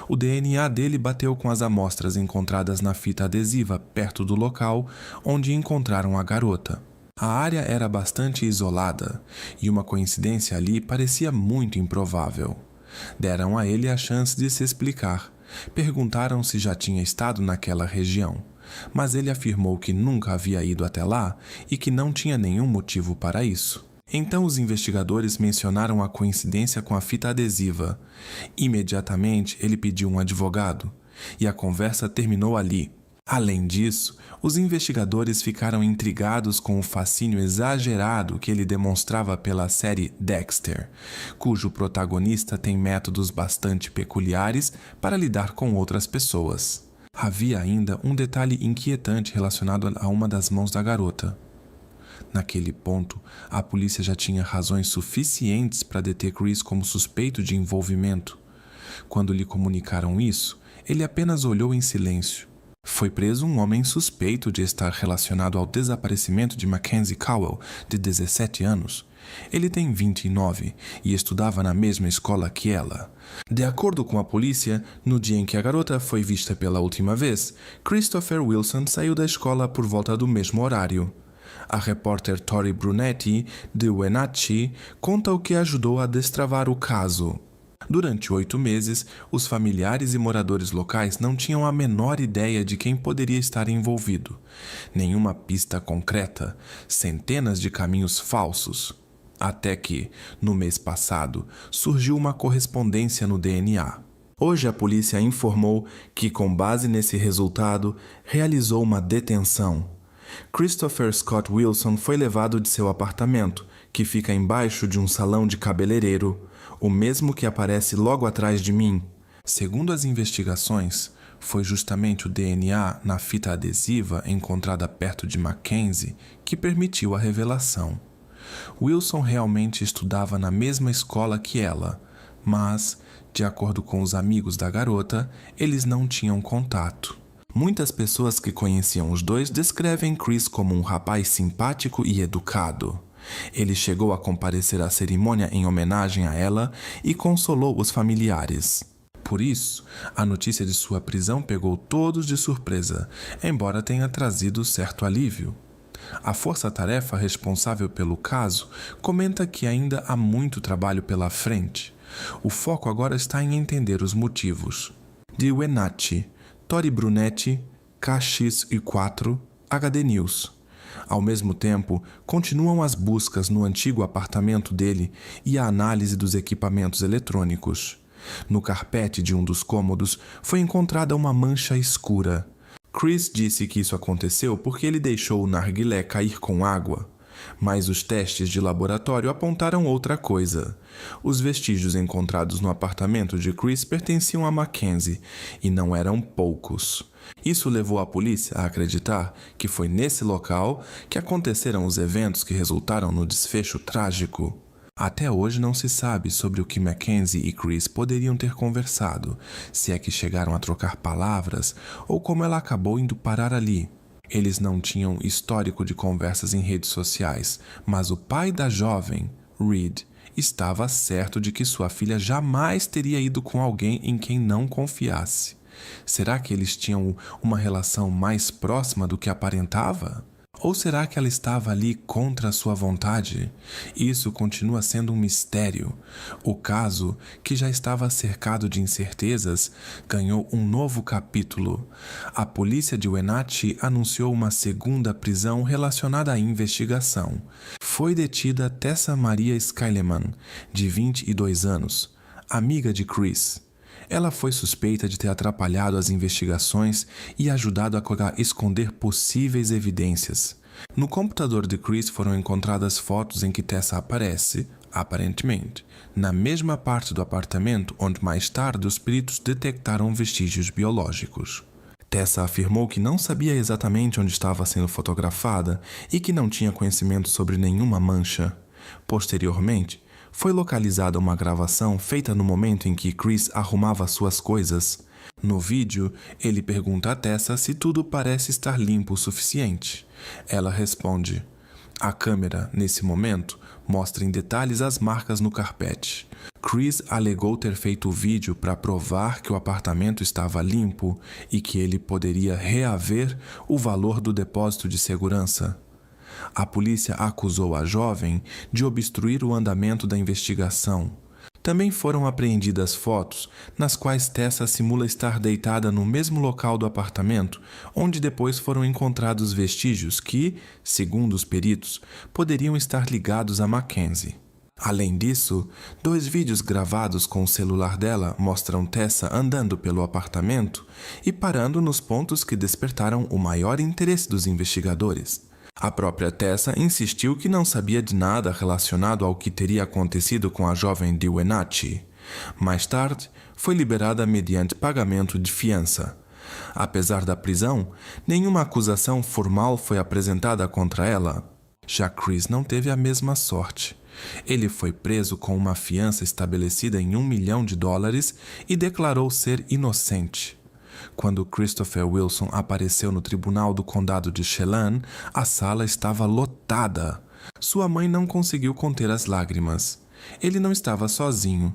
[SPEAKER 1] O DNA dele bateu com as amostras encontradas na fita adesiva perto do local onde encontraram a garota. A área era bastante isolada, e uma coincidência ali parecia muito improvável. Deram a ele a chance de se explicar. Perguntaram se já tinha estado naquela região, mas ele afirmou que nunca havia ido até lá e que não tinha nenhum motivo para isso. Então os investigadores mencionaram a coincidência com a fita adesiva. Imediatamente ele pediu um advogado, e a conversa terminou ali. Além disso, os investigadores ficaram intrigados com o fascínio exagerado que ele demonstrava pela série Dexter, cujo protagonista tem métodos bastante peculiares para lidar com outras pessoas. Havia ainda um detalhe inquietante relacionado a uma das mãos da garota. Naquele ponto, a polícia já tinha razões suficientes para deter Chris como suspeito de envolvimento. Quando lhe comunicaram isso, ele apenas olhou em silêncio. Foi preso um homem suspeito de estar relacionado ao desaparecimento de Mackenzie Cowell, de 17 anos. Ele tem 29 e estudava na mesma escola que ela. De acordo com a polícia, no dia em que a garota foi vista pela última vez, Christopher Wilson saiu da escola por volta do mesmo horário. A repórter Tori Brunetti, de Wenatchee, conta o que ajudou a destravar o caso. Durante 8 meses, os familiares e moradores locais não tinham a menor ideia de quem poderia estar envolvido. Nenhuma pista concreta, centenas de caminhos falsos. Até que, no mês passado, surgiu uma correspondência no DNA. Hoje a polícia informou que, com base nesse resultado, realizou uma detenção. Christopher Scott Wilson foi levado de seu apartamento, que fica embaixo de um salão de cabeleireiro, o mesmo que aparece logo atrás de mim. Segundo as investigações, foi justamente o DNA na fita adesiva encontrada perto de Mackenzie que permitiu a revelação. Wilson realmente estudava na mesma escola que ela, mas, de acordo com os amigos da garota, eles não tinham contato. Muitas pessoas que conheciam os dois descrevem Chris como um rapaz simpático e educado. Ele chegou a comparecer à cerimônia em homenagem a ela e consolou os familiares. Por isso, a notícia de sua prisão pegou todos de surpresa, embora tenha trazido certo alívio. A força-tarefa responsável pelo caso comenta que ainda há muito trabalho pela frente. O foco agora está em entender os motivos. De Wenatchee, Tori Brunetti, KX4, HD News. Ao mesmo tempo, continuam as buscas no antigo apartamento dele e a análise dos equipamentos eletrônicos. No carpete de um dos cômodos foi encontrada uma mancha escura. Chris disse que isso aconteceu porque ele deixou o narguilé cair com água. Mas os testes de laboratório apontaram outra coisa. Os vestígios encontrados no apartamento de Chris pertenciam a Mackenzie, e não eram poucos. Isso levou a polícia a acreditar que foi nesse local que aconteceram os eventos que resultaram no desfecho trágico. Até hoje não se sabe sobre o que Mackenzie e Chris poderiam ter conversado, se é que chegaram a trocar palavras ou como ela acabou indo parar ali. Eles não tinham histórico de conversas em redes sociais, mas o pai da jovem, Reed, estava certo de que sua filha jamais teria ido com alguém em quem não confiasse. Será que eles tinham uma relação mais próxima do que aparentava? Ou será que ela estava ali contra a sua vontade? Isso continua sendo um mistério. O caso, que já estava cercado de incertezas, ganhou um novo capítulo. A polícia de Wenatchee anunciou uma segunda prisão relacionada à investigação. Foi detida Tessa Maria Skyleman, de 22 anos, amiga de Chris. Ela foi suspeita de ter atrapalhado as investigações e ajudado a esconder possíveis evidências. No computador de Chris foram encontradas fotos em que Tessa aparece, aparentemente, na mesma parte do apartamento onde mais tarde os peritos detectaram vestígios biológicos. Tessa afirmou que não sabia exatamente onde estava sendo fotografada e que não tinha conhecimento sobre nenhuma mancha. Posteriormente, foi localizada uma gravação feita no momento em que Chris arrumava suas coisas. No vídeo, ele pergunta a Tessa se tudo parece estar limpo o suficiente. Ela responde. A câmera, nesse momento, mostra em detalhes as marcas no carpete. Chris alegou ter feito o vídeo para provar que o apartamento estava limpo e que ele poderia reaver o valor do depósito de segurança. A polícia acusou a jovem de obstruir o andamento da investigação. Também foram apreendidas fotos nas quais Tessa simula estar deitada no mesmo local do apartamento, onde depois foram encontrados vestígios que, segundo os peritos, poderiam estar ligados a Mackenzie. Além disso, 2 vídeos gravados com o celular dela mostram Tessa andando pelo apartamento e parando nos pontos que despertaram o maior interesse dos investigadores. A própria Tessa insistiu que não sabia de nada relacionado ao que teria acontecido com a jovem de Wenatchee. Mais tarde, foi liberada mediante pagamento de fiança. Apesar da prisão, nenhuma acusação formal foi apresentada contra ela. Já Chris não teve a mesma sorte. Ele foi preso com uma fiança estabelecida em $1 milhão e declarou ser inocente. Quando Christopher Wilson apareceu no tribunal do condado de Chelan, a sala estava lotada. Sua mãe não conseguiu conter as lágrimas. Ele não estava sozinho.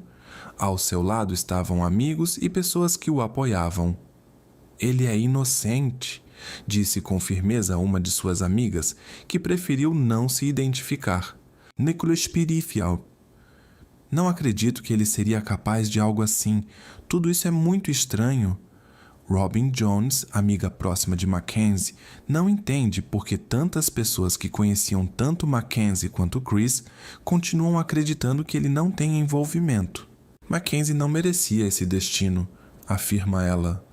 [SPEAKER 1] Ao seu lado estavam amigos e pessoas que o apoiavam. "Ele é inocente", disse com firmeza uma de suas amigas, que preferiu não se identificar. "Nicholas Pirifial. Não acredito que ele seria capaz de algo assim. Tudo isso é muito estranho." Robin Jones, amiga próxima de Mackenzie, não entende por que tantas pessoas que conheciam tanto Mackenzie quanto Chris continuam acreditando que ele não tem envolvimento. "Mackenzie não merecia esse destino", afirma ela.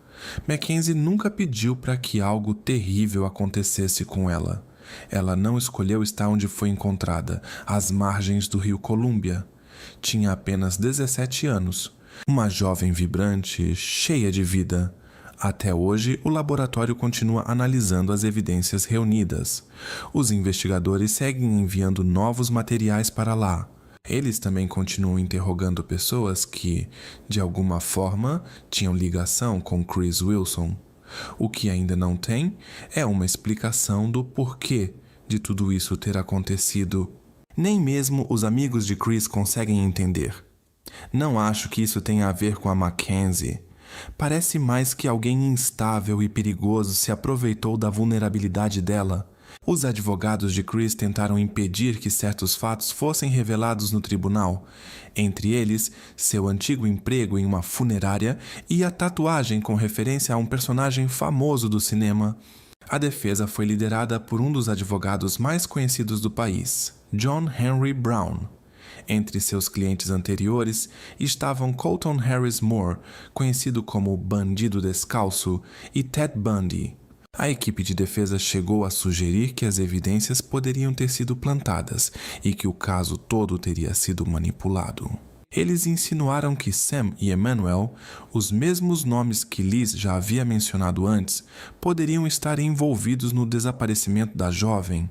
[SPEAKER 1] Mackenzie nunca pediu para que algo terrível acontecesse com ela. Ela não escolheu estar onde foi encontrada, às margens do rio Columbia. Tinha apenas 17 anos, uma jovem vibrante, cheia de vida. Até hoje, o laboratório continua analisando as evidências reunidas. Os investigadores seguem enviando novos materiais para lá. Eles também continuam interrogando pessoas que, de alguma forma, tinham ligação com Chris Wilson. O que ainda não tem é uma explicação do porquê de tudo isso ter acontecido. Nem mesmo os amigos de Chris conseguem entender. "Não acho que isso tenha a ver com a Mackenzie. Parece mais que alguém instável e perigoso se aproveitou da vulnerabilidade dela." Os advogados de Chris tentaram impedir que certos fatos fossem revelados no tribunal, entre eles seu antigo emprego em uma funerária e a tatuagem com referência a um personagem famoso do cinema. A defesa foi liderada por um dos advogados mais conhecidos do país, John Henry Brown. Entre seus clientes anteriores estavam Colton Harris Moore, conhecido como Bandido Descalço, e Ted Bundy. A equipe de defesa chegou a sugerir que as evidências poderiam ter sido plantadas e que o caso todo teria sido manipulado. Eles insinuaram que Sam e Emmanuel, os mesmos nomes que Liz já havia mencionado antes, poderiam estar envolvidos no desaparecimento da jovem.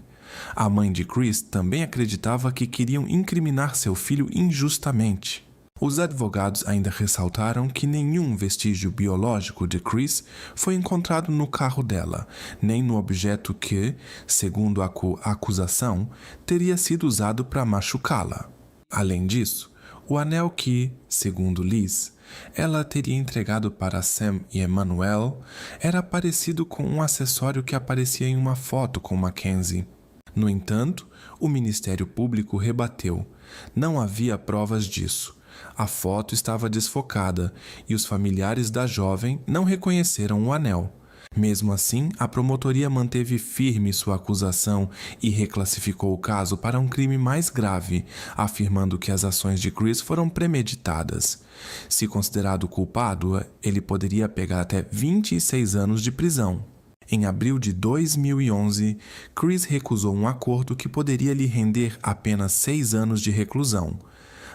[SPEAKER 1] A mãe de Chris também acreditava que queriam incriminar seu filho injustamente. Os advogados ainda ressaltaram que nenhum vestígio biológico de Chris foi encontrado no carro dela, nem no objeto que, segundo a acusação, teria sido usado para machucá-la. Além disso, o anel que, segundo Liz, ela teria entregado para Sam e Emmanuel era parecido com um acessório que aparecia em uma foto com Mackenzie. No entanto, o Ministério Público rebateu. Não havia provas disso. A foto estava desfocada e os familiares da jovem não reconheceram o anel. Mesmo assim, a promotoria manteve firme sua acusação e reclassificou o caso para um crime mais grave, afirmando que as ações de Chris foram premeditadas. Se considerado culpado, ele poderia pegar até 26 anos de prisão. Em abril de 2011, Chris recusou um acordo que poderia lhe render apenas 6 anos de reclusão.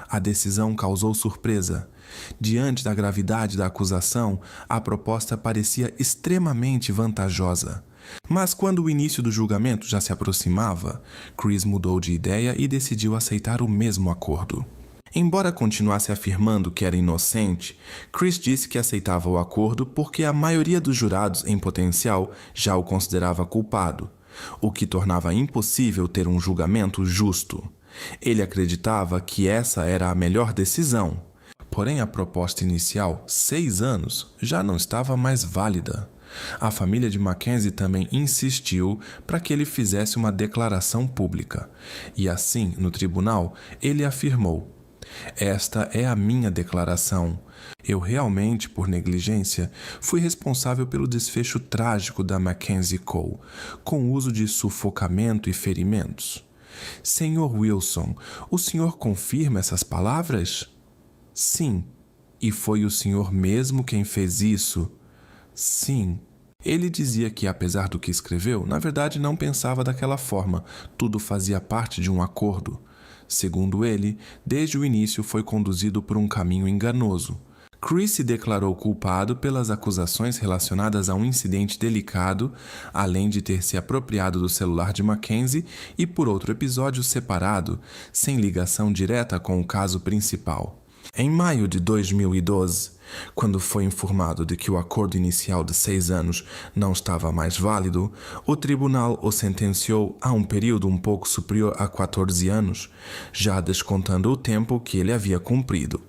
[SPEAKER 1] A decisão causou surpresa. Diante da gravidade da acusação, a proposta parecia extremamente vantajosa. Mas quando o início do julgamento já se aproximava, Chris mudou de ideia e decidiu aceitar o mesmo acordo. Embora continuasse afirmando que era inocente, Chris disse que aceitava o acordo porque a maioria dos jurados em potencial já o considerava culpado, o que tornava impossível ter um julgamento justo. Ele acreditava que essa era a melhor decisão. Porém, a proposta inicial, 6 anos, já não estava mais válida. A família de Mackenzie também insistiu para que ele fizesse uma declaração pública. E assim, no tribunal, ele afirmou: "Esta é a minha declaração. Eu realmente, por negligência, fui responsável pelo desfecho trágico da Mackenzie Cole, com o uso de sufocamento e ferimentos." "Senhor Wilson, o senhor confirma essas palavras?" "Sim." "E foi o senhor mesmo quem fez isso?" "Sim." Ele dizia que, apesar do que escreveu, na verdade não pensava daquela forma, tudo fazia parte de um acordo. Segundo ele, desde o início foi conduzido por um caminho enganoso. Chris se declarou culpado pelas acusações relacionadas a um incidente delicado, além de ter se apropriado do celular de Mackenzie e por outro episódio separado, sem ligação direta com o caso principal. Em maio de 2012, quando foi informado de que o acordo inicial de 6 anos não estava mais válido, o tribunal o sentenciou a um período um pouco superior a 14 anos, já descontando o tempo que ele havia cumprido.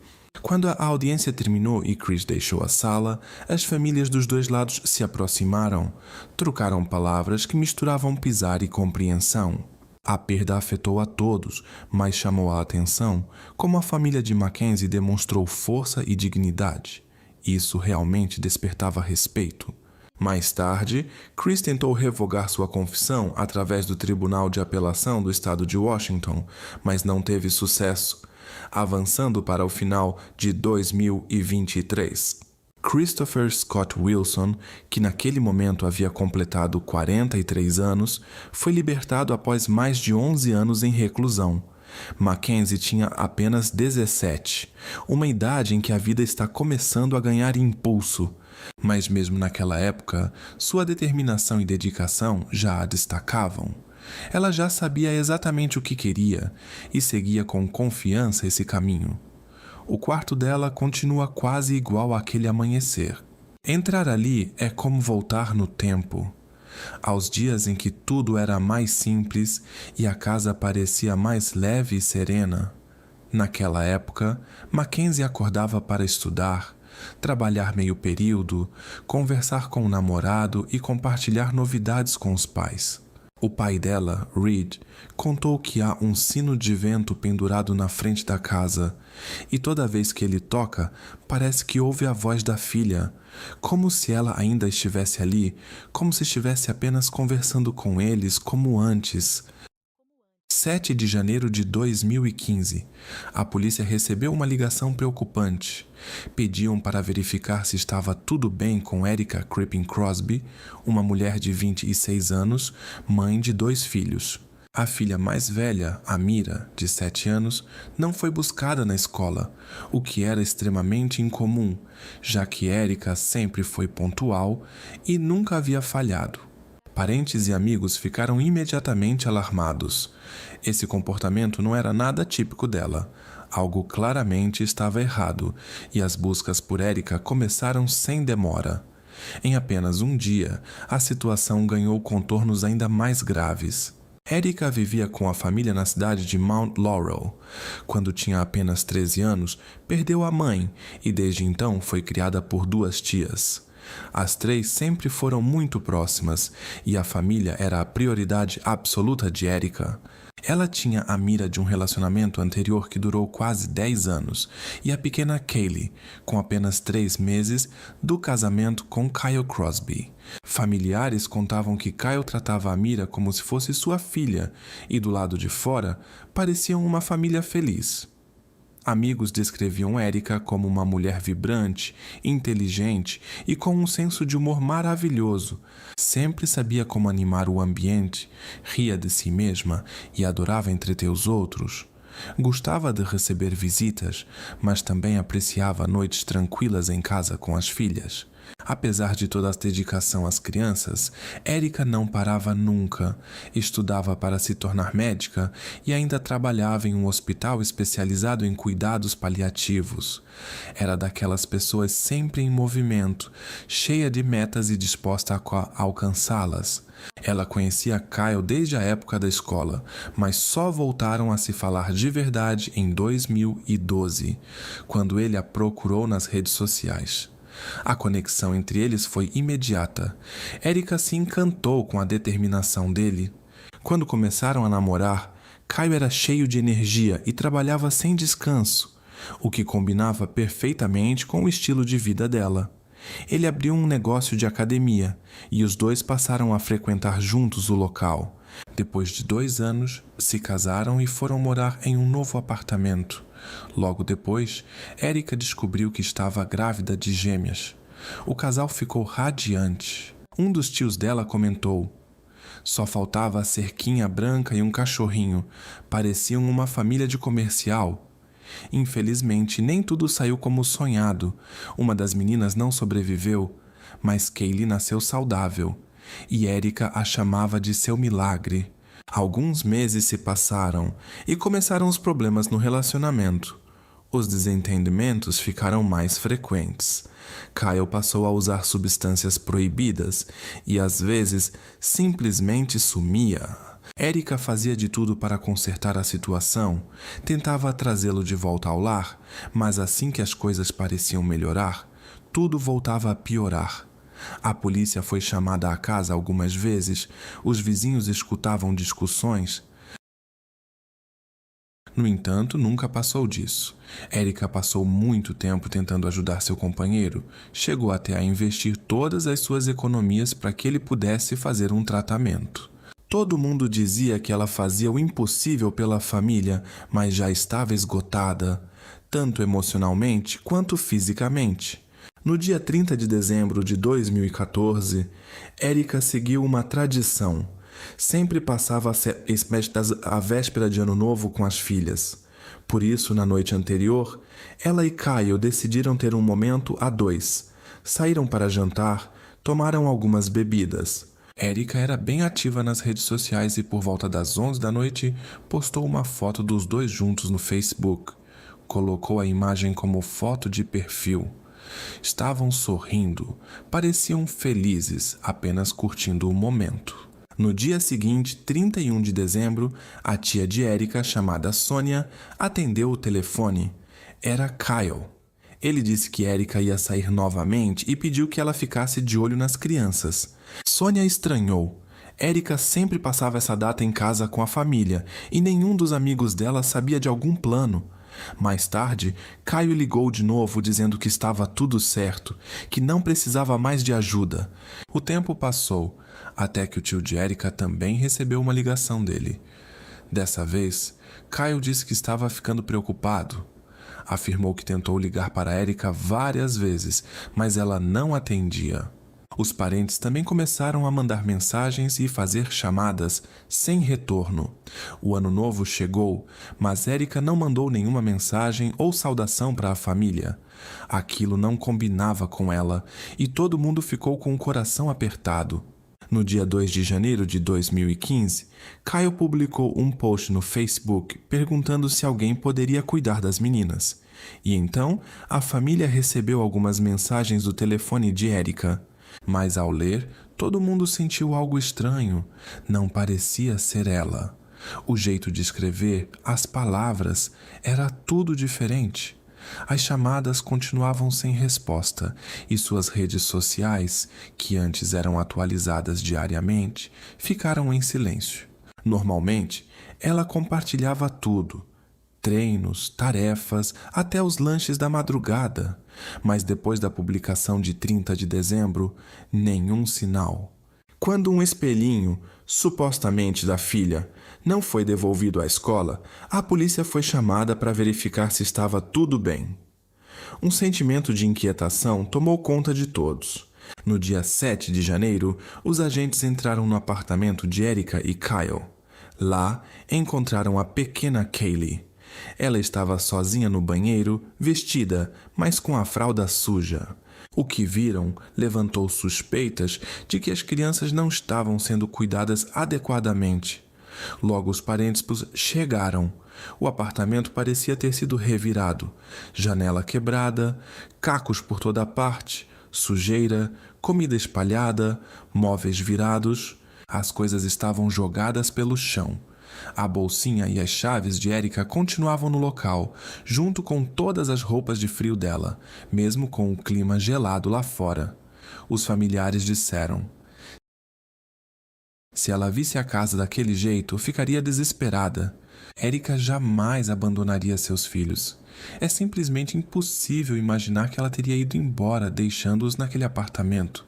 [SPEAKER 1] Quando a audiência terminou e Chris deixou a sala, as famílias dos dois lados se aproximaram, trocaram palavras que misturavam pesar e compreensão. A perda afetou a todos, mas chamou a atenção como a família de Mackenzie demonstrou força e dignidade. Isso realmente despertava respeito. Mais tarde, Chris tentou revogar sua confissão através do Tribunal de Apelação do Estado de Washington, mas não teve sucesso, avançando para o final de 2023. Christopher Scott Wilson, que naquele momento havia completado 43 anos, foi libertado após mais de 11 anos em reclusão. Mackenzie tinha apenas 17, uma idade em que a vida está começando a ganhar impulso. Mas mesmo naquela época, sua determinação e dedicação já a destacavam. Ela já sabia exatamente o que queria e seguia com confiança esse caminho. O quarto dela continua quase igual àquele amanhecer. Entrar ali é como voltar no tempo, aos dias em que tudo era mais simples e a casa parecia mais leve e serena. Naquela época, Mackenzie acordava para estudar, trabalhar meio período, conversar com o namorado e compartilhar novidades com os pais. O pai dela, Reed, contou que há um sino de vento pendurado na frente da casa e toda vez que ele toca, parece que ouve a voz da filha, como se ela ainda estivesse ali, como se estivesse apenas conversando com eles como antes. 7 de janeiro de 2015, a polícia recebeu uma ligação preocupante. Pediam para verificar se estava tudo bem com Erica Crippen Crosby, uma mulher de 26 anos, mãe de 2 filhos. A filha mais velha, Amira, de 7 anos, não foi buscada na escola, o que era extremamente incomum, já que Erica sempre foi pontual e nunca havia falhado. Parentes e amigos ficaram imediatamente alarmados. Esse comportamento não era nada típico dela. Algo claramente estava errado, e as buscas por Erica começaram sem demora. Em apenas um dia, a situação ganhou contornos ainda mais graves. Erica vivia com a família na cidade de Mount Laurel. Quando tinha apenas 13 anos, perdeu a mãe e desde então foi criada por 2 tias. As 3 sempre foram muito próximas e a família era a prioridade absoluta de Erica. Ela tinha a mira de um relacionamento anterior que durou quase 10 anos e a pequena Kaylee, com apenas 3 meses, do casamento com Kyle Crosby. Familiares contavam que Kyle tratava a Mira como se fosse sua filha e do lado de fora pareciam uma família feliz. Amigos descreviam Erica como uma mulher vibrante, inteligente e com um senso de humor maravilhoso. Sempre sabia como animar o ambiente, ria de si mesma e adorava entreter os outros. Gostava de receber visitas, mas também apreciava noites tranquilas em casa com as filhas. Apesar de toda a dedicação às crianças, Erica não parava nunca. Estudava para se tornar médica e ainda trabalhava em um hospital especializado em cuidados paliativos. Era daquelas pessoas sempre em movimento, cheia de metas e disposta a alcançá-las. Ela conhecia Kyle desde a época da escola, mas só voltaram a se falar de verdade em 2012, quando ele a procurou nas redes sociais. A conexão entre eles foi imediata. Erica se encantou com a determinação dele. Quando começaram a namorar, Kyle era cheio de energia e trabalhava sem descanso, o que combinava perfeitamente com o estilo de vida dela. Ele abriu um negócio de academia e os dois passaram a frequentar juntos o local. Depois de 2 anos, se casaram e foram morar em um novo apartamento. Logo depois, Erica descobriu que estava grávida de gêmeas. O casal ficou radiante. Um dos tios dela comentou: "Só faltava a cerquinha branca e um cachorrinho. Pareciam uma família de comercial." Infelizmente, nem tudo saiu como sonhado. Uma das meninas não sobreviveu, mas Kaylee nasceu saudável, e Erica a chamava de seu milagre. Alguns meses se passaram e começaram os problemas no relacionamento. Os desentendimentos ficaram mais frequentes. Kyle passou a usar substâncias proibidas e, às vezes, simplesmente sumia. Erica fazia de tudo para consertar a situação, tentava trazê-lo de volta ao lar, mas assim que as coisas pareciam melhorar, tudo voltava a piorar. A polícia foi chamada à casa algumas vezes, os vizinhos escutavam discussões. No entanto, nunca passou disso. Erica passou muito tempo tentando ajudar seu companheiro. Chegou até a investir todas as suas economias para que ele pudesse fazer um tratamento. Todo mundo dizia que ela fazia o impossível pela família, mas já estava esgotada, tanto emocionalmente quanto fisicamente. No dia 30 de dezembro de 2014, Erica seguiu uma tradição. Sempre passava a véspera de Ano Novo com as filhas. Por isso, na noite anterior, ela e Kyle decidiram ter um momento a dois. Saíram para jantar, tomaram algumas bebidas. Erica era bem ativa nas redes sociais e por volta das 11 da noite postou uma foto dos dois juntos no Facebook. Colocou a imagem como foto de perfil. Estavam sorrindo, pareciam felizes, apenas curtindo o momento. No dia seguinte, 31 de dezembro, a tia de Erica, chamada Sônia, atendeu o telefone. Era Kyle. Ele disse que Erica ia sair novamente e pediu que ela ficasse de olho nas crianças. Sônia estranhou. Erica sempre passava essa data em casa com a família e nenhum dos amigos dela sabia de algum plano. Mais tarde, Kyle ligou de novo dizendo que estava tudo certo, que não precisava mais de ajuda. O tempo passou, até que o tio de Erica também recebeu uma ligação dele. Dessa vez, Kyle disse que estava ficando preocupado. Afirmou que tentou ligar para Erica várias vezes, mas ela não atendia. Os parentes também começaram a mandar mensagens e fazer chamadas sem retorno. O ano novo chegou, mas Erica não mandou nenhuma mensagem ou saudação para a família. Aquilo não combinava com ela e todo mundo ficou com o coração apertado. No dia 2 de janeiro de 2015, Kyle publicou um post no Facebook perguntando se alguém poderia cuidar das meninas. E então, a família recebeu algumas mensagens do telefone de Erica. Mas ao ler, todo mundo sentiu algo estranho. Não parecia ser ela. O jeito de escrever, as palavras, era tudo diferente. As chamadas continuavam sem resposta e suas redes sociais, que antes eram atualizadas diariamente, ficaram em silêncio. Normalmente, ela compartilhava tudo. Treinos, tarefas, até os lanches da madrugada. Mas depois da publicação de 30 de dezembro, nenhum sinal. Quando um espelhinho, supostamente da filha, não foi devolvido à escola, a polícia foi chamada para verificar se estava tudo bem. Um sentimento de inquietação tomou conta de todos. No dia 7 de janeiro, os agentes entraram no apartamento de Erica e Kyle. Lá, encontraram a pequena Kaylee. Ela estava sozinha no banheiro, vestida, mas com a fralda suja. O que viram levantou suspeitas de que as crianças não estavam sendo cuidadas adequadamente. Logo os parentes chegaram. O apartamento parecia ter sido revirado. Janela quebrada, cacos por toda parte, sujeira, comida espalhada, móveis virados. As coisas estavam jogadas pelo chão. A bolsinha e as chaves de Erica continuavam no local, junto com todas as roupas de frio dela, mesmo com o clima gelado lá fora. Os familiares disseram: se ela visse a casa daquele jeito, ficaria desesperada. Erica jamais abandonaria seus filhos. É simplesmente impossível imaginar que ela teria ido embora, deixando-os naquele apartamento.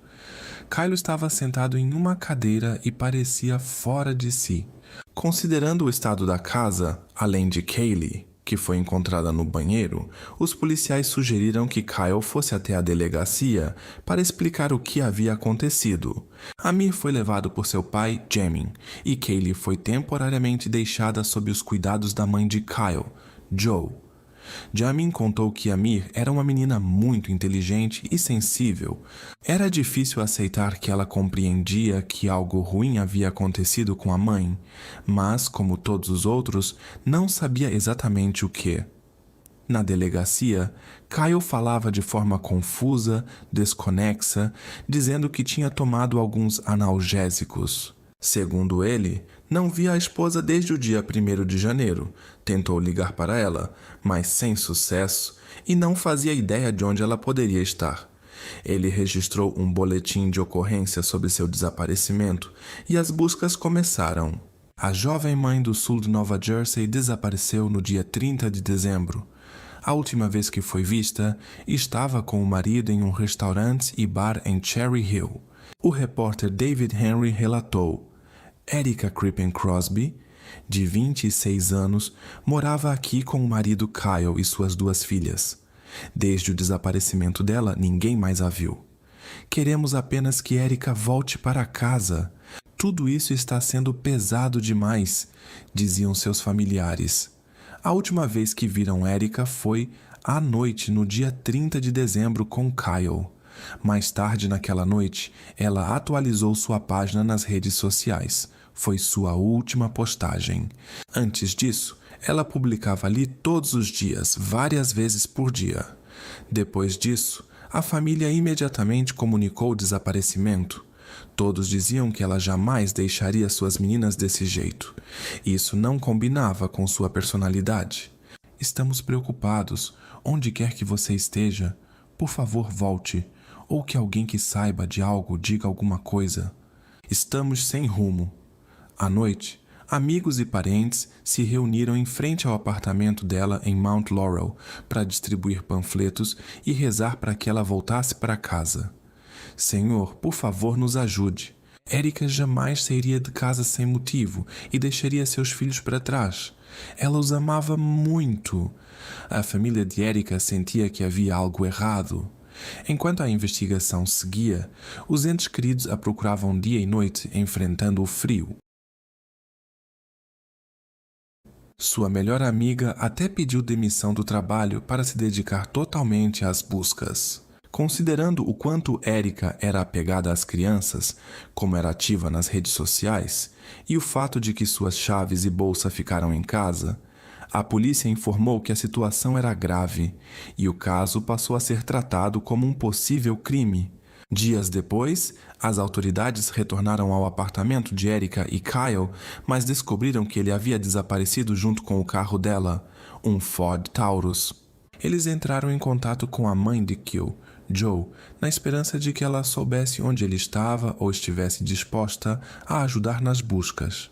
[SPEAKER 1] Kyle estava sentado em uma cadeira e parecia fora de si. Considerando o estado da casa, além de Kaylee, que foi encontrada no banheiro, os policiais sugeriram que Kyle fosse até a delegacia para explicar o que havia acontecido. Amir foi levado por seu pai, Jamin, e Kaylee foi temporariamente deixada sob os cuidados da mãe de Kyle, Joe. Jamin contou que Amir era uma menina muito inteligente e sensível. Era difícil aceitar que ela compreendia que algo ruim havia acontecido com a mãe, mas, como todos os outros, não sabia exatamente o que. Na delegacia, Kyle falava de forma confusa, desconexa, dizendo que tinha tomado alguns analgésicos. Segundo ele, não via a esposa desde o dia 1º de janeiro. Tentou ligar para ela, mas sem sucesso, e não fazia ideia de onde ela poderia estar. Ele registrou um boletim de ocorrência sobre seu desaparecimento e as buscas começaram. A jovem mãe do sul de Nova Jersey desapareceu no dia 30 de dezembro. A última vez que foi vista, estava com o marido em um restaurante e bar em Cherry Hill. O repórter David Henry relatou: Erica Crippen Crosby, de 26 anos, morava aqui com o marido Kyle e suas 2 filhas. Desde o desaparecimento dela, ninguém mais a viu. Queremos apenas que Erica volte para casa. Tudo isso está sendo pesado demais, diziam seus familiares. A última vez que viram Erica foi à noite, no dia 30 de dezembro, com Kyle. Mais tarde naquela noite, ela atualizou sua página nas redes sociais. Foi sua última postagem. Antes disso, ela publicava ali todos os dias, várias vezes por dia. Depois disso, a família imediatamente comunicou o desaparecimento. Todos diziam que ela jamais deixaria suas meninas desse jeito. Isso não combinava com sua personalidade. Estamos preocupados. Onde quer que você esteja, por favor, volte. Ou que alguém que saiba de algo diga alguma coisa. Estamos sem rumo. À noite, amigos e parentes se reuniram em frente ao apartamento dela em Mount Laurel para distribuir panfletos e rezar para que ela voltasse para casa. Senhor, por favor, nos ajude. Erica jamais sairia de casa sem motivo e deixaria seus filhos para trás. Ela os amava muito. A família de Erica sentia que havia algo errado. Enquanto a investigação seguia, os entes queridos a procuravam dia e noite, enfrentando o frio. Sua melhor amiga até pediu demissão do trabalho para se dedicar totalmente às buscas. Considerando o quanto Erica era apegada às crianças, como era ativa nas redes sociais, e o fato de que suas chaves e bolsa ficaram em casa, a polícia informou que a situação era grave e o caso passou a ser tratado como um possível crime. Dias depois, as autoridades retornaram ao apartamento de Erica e Kyle, mas descobriram que ele havia desaparecido junto com o carro dela, um Ford Taurus. Eles entraram em contato com a mãe de Kyle, Joe, na esperança de que ela soubesse onde ele estava ou estivesse disposta a ajudar nas buscas.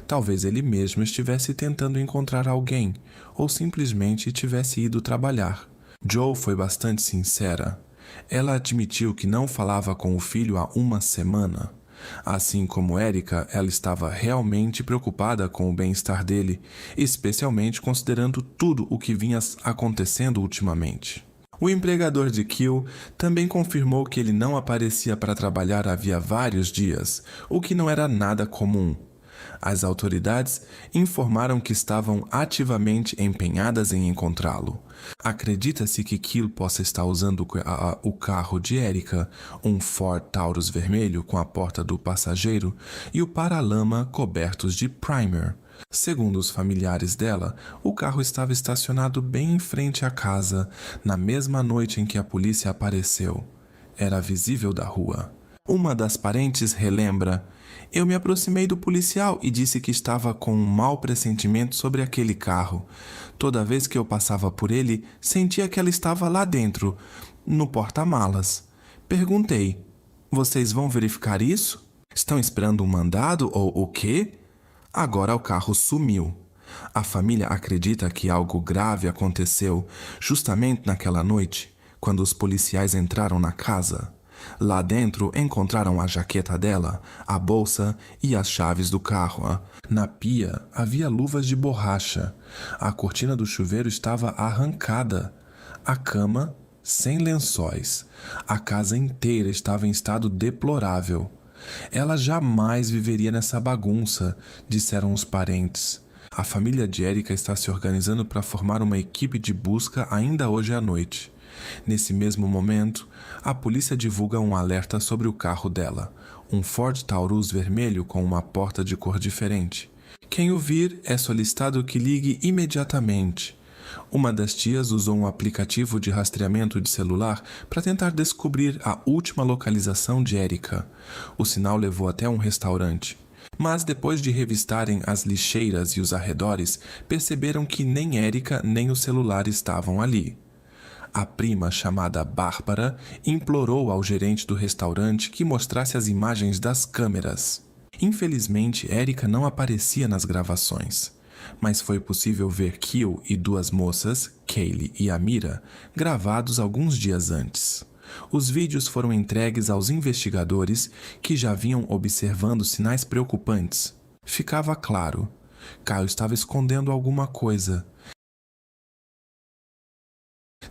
[SPEAKER 1] Talvez ele mesmo estivesse tentando encontrar alguém, ou simplesmente tivesse ido trabalhar. Joe foi bastante sincera. Ela admitiu que não falava com o filho há uma semana. Assim como Erica, ela estava realmente preocupada com o bem-estar dele, especialmente considerando tudo o que vinha acontecendo ultimamente. O empregador de Kyle também confirmou que ele não aparecia para trabalhar havia vários dias, o que não era nada comum. As autoridades informaram que estavam ativamente empenhadas em encontrá-lo. Acredita-se que Kyle possa estar usando o carro de Erica, um Ford Taurus vermelho com a porta do passageiro e o paralama cobertos de primer. Segundo os familiares dela, o carro estava estacionado bem em frente à casa, na mesma noite em que a polícia apareceu. Era visível da rua. Uma das parentes relembra: eu me aproximei do policial e disse que estava com um mau pressentimento sobre aquele carro. Toda vez que eu passava por ele, sentia que ela estava lá dentro, no porta-malas. Perguntei: vocês vão verificar isso? Estão esperando um mandado ou o quê? Agora o carro sumiu. A família acredita que algo grave aconteceu justamente naquela noite, quando os policiais entraram na casa. Lá dentro encontraram a jaqueta dela, a bolsa e as chaves do carro. Na pia havia luvas de borracha. A cortina do chuveiro estava arrancada. A cama sem lençóis. A casa inteira estava em estado deplorável. Ela jamais viveria nessa bagunça, disseram os parentes. A família de Erika está se organizando para formar uma equipe de busca ainda hoje à noite. Nesse mesmo momento, a polícia divulga um alerta sobre o carro dela, um Ford Taurus vermelho com uma porta de cor diferente. Quem o vir é solicitado que ligue imediatamente. Uma das tias usou um aplicativo de rastreamento de celular para tentar descobrir a última localização de Erika. O sinal levou até um restaurante. Mas depois de revistarem as lixeiras e os arredores, perceberam que nem Erika nem o celular estavam ali. A prima, chamada Bárbara, implorou ao gerente do restaurante que mostrasse as imagens das câmeras. Infelizmente, Erika não aparecia nas gravações, mas foi possível ver Kill e duas moças, Kaylee e Amira, gravados alguns dias antes. Os vídeos foram entregues aos investigadores que já vinham observando sinais preocupantes. Ficava claro, Kyle estava escondendo alguma coisa.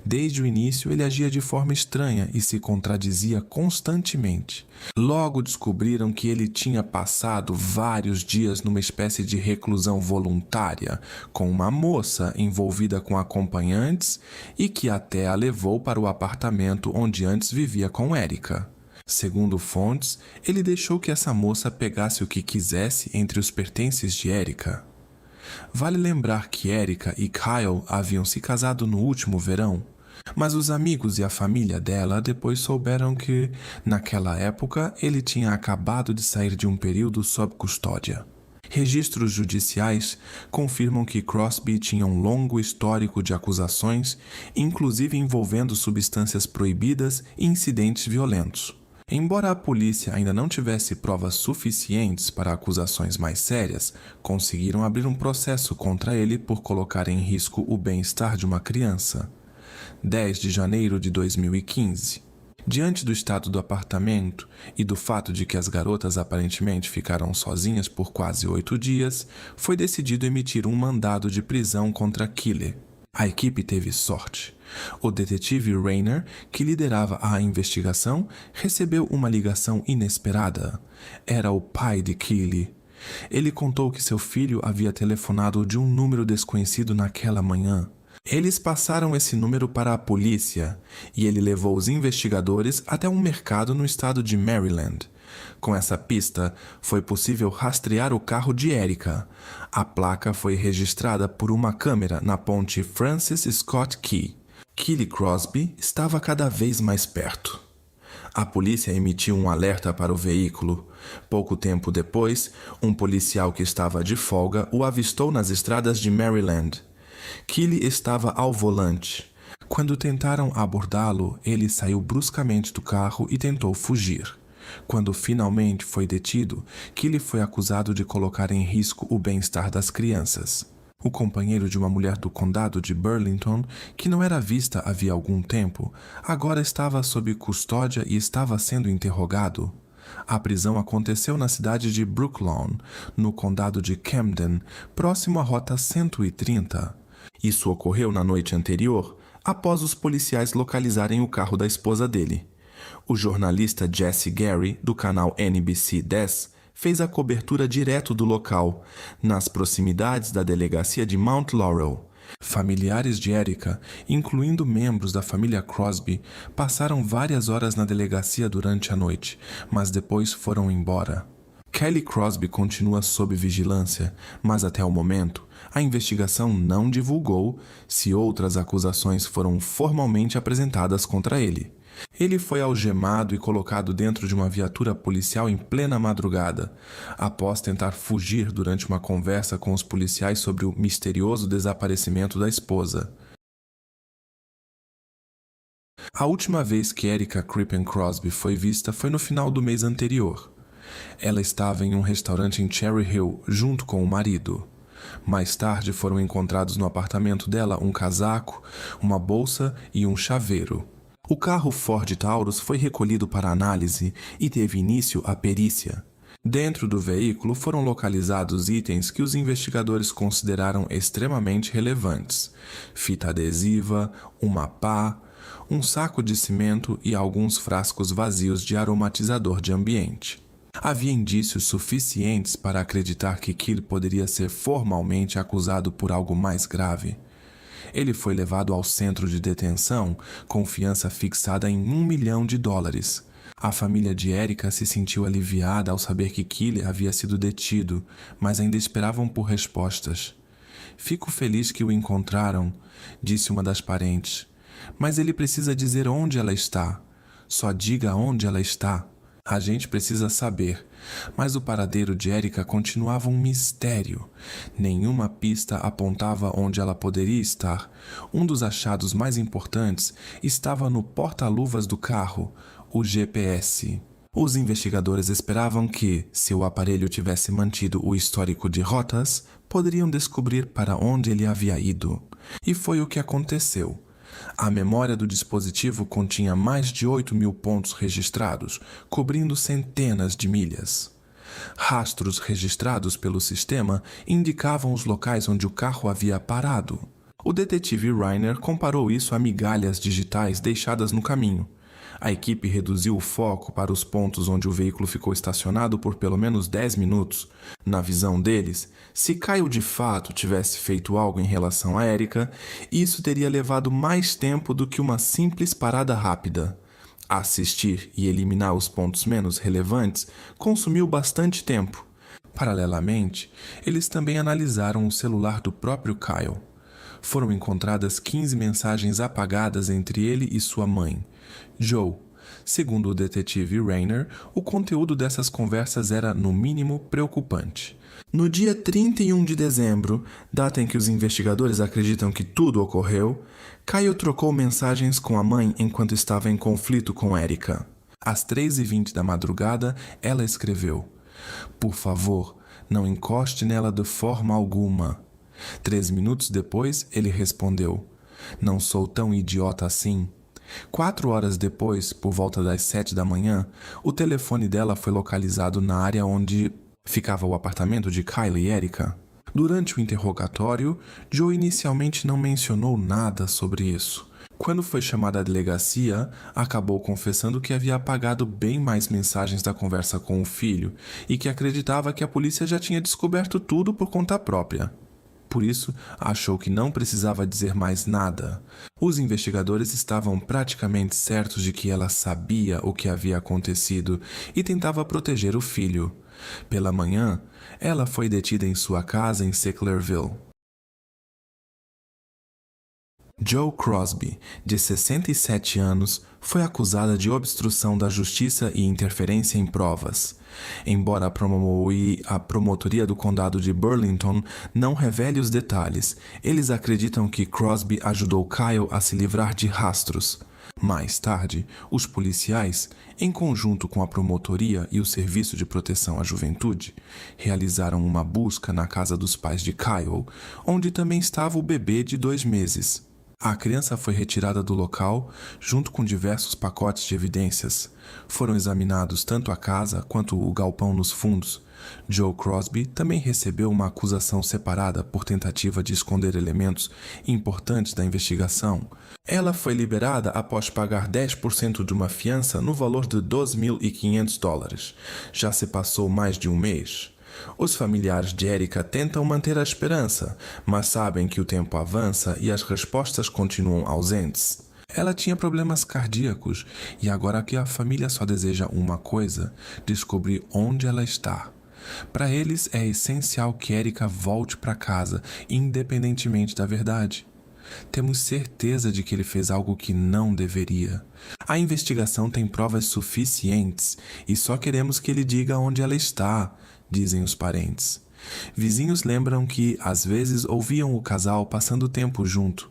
[SPEAKER 1] Desde o início, ele agia de forma estranha e se contradizia constantemente. Logo descobriram que ele tinha passado vários dias numa espécie de reclusão voluntária, com uma moça envolvida com acompanhantes e que até a levou para o apartamento onde antes vivia com Erika. Segundo fontes, ele deixou que essa moça pegasse o que quisesse entre os pertences de Erika. Vale lembrar que Erika e Kyle haviam se casado no último verão, mas os amigos e a família dela depois souberam que, naquela época, ele tinha acabado de sair de um período sob custódia. Registros judiciais confirmam que Crosby tinha um longo histórico de acusações, inclusive envolvendo substâncias proibidas e incidentes violentos. Embora a polícia ainda não tivesse provas suficientes para acusações mais sérias, conseguiram abrir um processo contra ele por colocar em risco o bem-estar de uma criança. 10 de janeiro de 2015. Diante do estado do apartamento e do fato de que as garotas aparentemente ficaram sozinhas por quase 8 dias, foi decidido emitir um mandado de prisão contra Keely. A equipe teve sorte. O detetive Rainer, que liderava a investigação, recebeu uma ligação inesperada. Era o pai de Keely. Ele contou que seu filho havia telefonado de um número desconhecido naquela manhã. Eles passaram esse número para a polícia e ele levou os investigadores até um mercado no estado de Maryland. Com essa pista, foi possível rastrear o carro de Erika. A placa foi registrada por uma câmera na ponte Francis Scott Key. Keely Crosby estava cada vez mais perto. A polícia emitiu um alerta para o veículo. Pouco tempo depois, um policial que estava de folga o avistou nas estradas de Maryland. Keely estava ao volante. Quando tentaram abordá-lo, ele saiu bruscamente do carro e tentou fugir. Quando finalmente foi detido, Keely foi acusado de colocar em risco o bem-estar das crianças. O companheiro de uma mulher do condado de Burlington, que não era vista havia algum tempo, agora estava sob custódia e estava sendo interrogado. A prisão aconteceu na cidade de Brooklawn, no condado de Camden, próximo à Rota 130. Isso ocorreu na noite anterior, após os policiais localizarem o carro da esposa dele. O jornalista Jesse Gary, do canal NBC 10, fez a cobertura direto do local, nas proximidades da delegacia de Mount Laurel. Familiares de Erika, incluindo membros da família Crosby, passaram várias horas na delegacia durante a noite, mas depois foram embora. Keely Crosby continua sob vigilância, mas até o momento, a investigação não divulgou se outras acusações foram formalmente apresentadas contra ele. Ele foi algemado e colocado dentro de uma viatura policial em plena madrugada, após tentar fugir durante uma conversa com os policiais sobre o misterioso desaparecimento da esposa. A última vez que Erika Crippen Crosby foi vista foi no final do mês anterior. Ela estava em um restaurante em Cherry Hill, junto com o marido. Mais tarde foram encontrados no apartamento dela um casaco, uma bolsa e um chaveiro. O carro Ford Taurus foi recolhido para análise e teve início a perícia. Dentro do veículo foram localizados itens que os investigadores consideraram extremamente relevantes: fita adesiva, uma pá, um saco de cimento e alguns frascos vazios de aromatizador de ambiente. Havia indícios suficientes para acreditar que Keel poderia ser formalmente acusado por algo mais grave. Ele foi levado ao centro de detenção com fiança fixada em $1 milhão. A família de Erica se sentiu aliviada ao saber que Keel havia sido detido, mas ainda esperavam por respostas. "Fico feliz que o encontraram", disse uma das parentes. "Mas ele precisa dizer onde ela está. Só diga onde ela está. A gente precisa saber." Mas o paradeiro de Erica continuava um mistério. Nenhuma pista apontava onde ela poderia estar. Um dos achados mais importantes estava no porta-luvas do carro, o GPS. Os investigadores esperavam que, se o aparelho tivesse mantido o histórico de rotas, poderiam descobrir para onde ele havia ido. E foi o que aconteceu. A memória do dispositivo continha mais de 8.000 pontos registrados, cobrindo centenas de milhas. Rastros registrados pelo sistema indicavam os locais onde o carro havia parado. O detetive Reiner comparou isso a migalhas digitais deixadas no caminho. A equipe reduziu o foco para os pontos onde o veículo ficou estacionado por pelo menos 10 minutos. Na visão deles, se Kyle de fato tivesse feito algo em relação a Erica, isso teria levado mais tempo do que uma simples parada rápida. Assistir e eliminar os pontos menos relevantes consumiu bastante tempo. Paralelamente, eles também analisaram o celular do próprio Kyle. Foram encontradas 15 mensagens apagadas entre ele e sua mãe, Joe. Segundo o detetive Reiner, o conteúdo dessas conversas era, no mínimo, preocupante. No dia 31 de dezembro, data em que os investigadores acreditam que tudo ocorreu, Kyle trocou mensagens com a mãe enquanto estava em conflito com Erica. Às 3h20 da madrugada, ela escreveu: "Por favor, não encoste nela de forma alguma." 3 minutos depois, ele respondeu: "Não sou tão idiota assim." 4 horas depois, por volta das 7 da manhã, o telefone dela foi localizado na área onde ficava o apartamento de Kyle e Erica. Durante o interrogatório, Joe inicialmente não mencionou nada sobre isso. Quando foi chamada à delegacia, acabou confessando que havia apagado bem mais mensagens da conversa com o filho e que acreditava que a polícia já tinha descoberto tudo por conta própria. Por isso, achou que não precisava dizer mais nada. Os investigadores estavam praticamente certos de que ela sabia o que havia acontecido e tentava proteger o filho. Pela manhã, ela foi detida em sua casa em Sicklerville. Joe Crosby, de 67 anos, foi acusada de obstrução da justiça e interferência em provas. Embora a promotoria do condado de Burlington não revele os detalhes, eles acreditam que Crosby ajudou Kyle a se livrar de rastros. Mais tarde, os policiais, em conjunto com a promotoria e o Serviço de Proteção à Juventude, realizaram uma busca na casa dos pais de Kyle, onde também estava o bebê de 2 meses. A criança foi retirada do local, junto com diversos pacotes de evidências. Foram examinados tanto a casa quanto o galpão nos fundos. Joe Crosby também recebeu uma acusação separada por tentativa de esconder elementos importantes da investigação. Ela foi liberada após pagar 10% de uma fiança no valor de $12.500. Já se passou mais de um mês. Os familiares de Erica tentam manter a esperança, mas sabem que o tempo avança e as respostas continuam ausentes. Ela tinha problemas cardíacos e agora que a família só deseja uma coisa: descobrir onde ela está. Para eles é essencial que Erica volte para casa, independentemente da verdade. Temos certeza de que ele fez algo que não deveria. A investigação tem provas suficientes e só queremos que ele diga onde ela está, dizem os parentes. Vizinhos lembram que, às vezes, ouviam o casal passando tempo junto,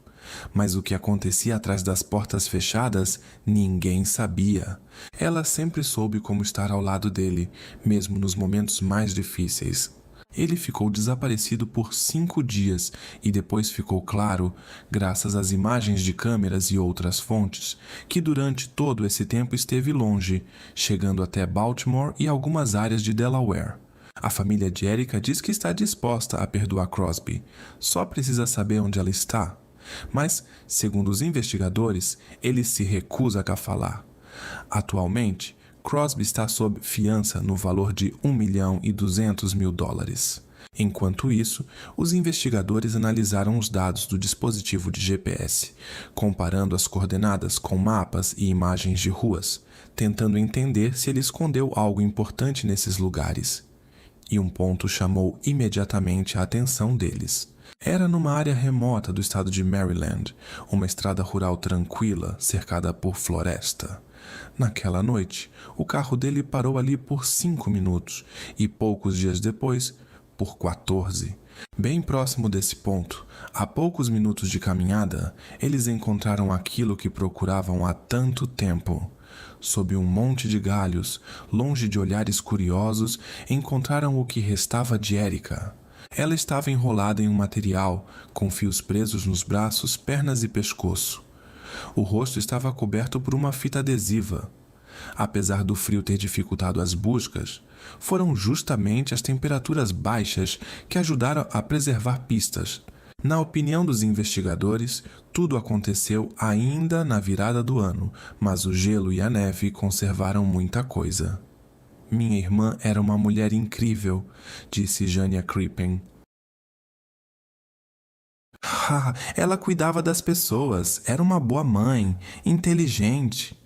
[SPEAKER 1] mas o que acontecia atrás das portas fechadas, ninguém sabia. Ela sempre soube como estar ao lado dele, mesmo nos momentos mais difíceis. Ele ficou desaparecido por 5 dias e depois ficou claro, graças às imagens de câmeras e outras fontes, que durante todo esse tempo esteve longe, chegando até Baltimore e algumas áreas de Delaware. A família de Erica diz que está disposta a perdoar Crosby, só precisa saber onde ela está. Mas, segundo os investigadores, ele se recusa a falar. Atualmente, Crosby está sob fiança no valor de $1.200.000. Enquanto isso, os investigadores analisaram os dados do dispositivo de GPS, comparando as coordenadas com mapas e imagens de ruas, tentando entender se ele escondeu algo importante nesses lugares. E um ponto chamou imediatamente a atenção deles. Era numa área remota do estado de Maryland, uma estrada rural tranquila, cercada por floresta. Naquela noite, o carro dele parou ali por 5 minutos e poucos dias depois, por 14. Bem próximo desse ponto, a poucos minutos de caminhada, eles encontraram aquilo que procuravam há tanto tempo. Sob um monte de galhos, longe de olhares curiosos, encontraram o que restava de Erica. Ela estava enrolada em um material, com fios presos nos braços, pernas e pescoço. O rosto estava coberto por uma fita adesiva. Apesar do frio ter dificultado as buscas, foram justamente as temperaturas baixas que ajudaram a preservar pistas. Na opinião dos investigadores, tudo aconteceu ainda na virada do ano, mas o gelo e a neve conservaram muita coisa. Minha irmã era uma mulher incrível, disse Jania Crippen. Ela cuidava das pessoas, era uma boa mãe, inteligente.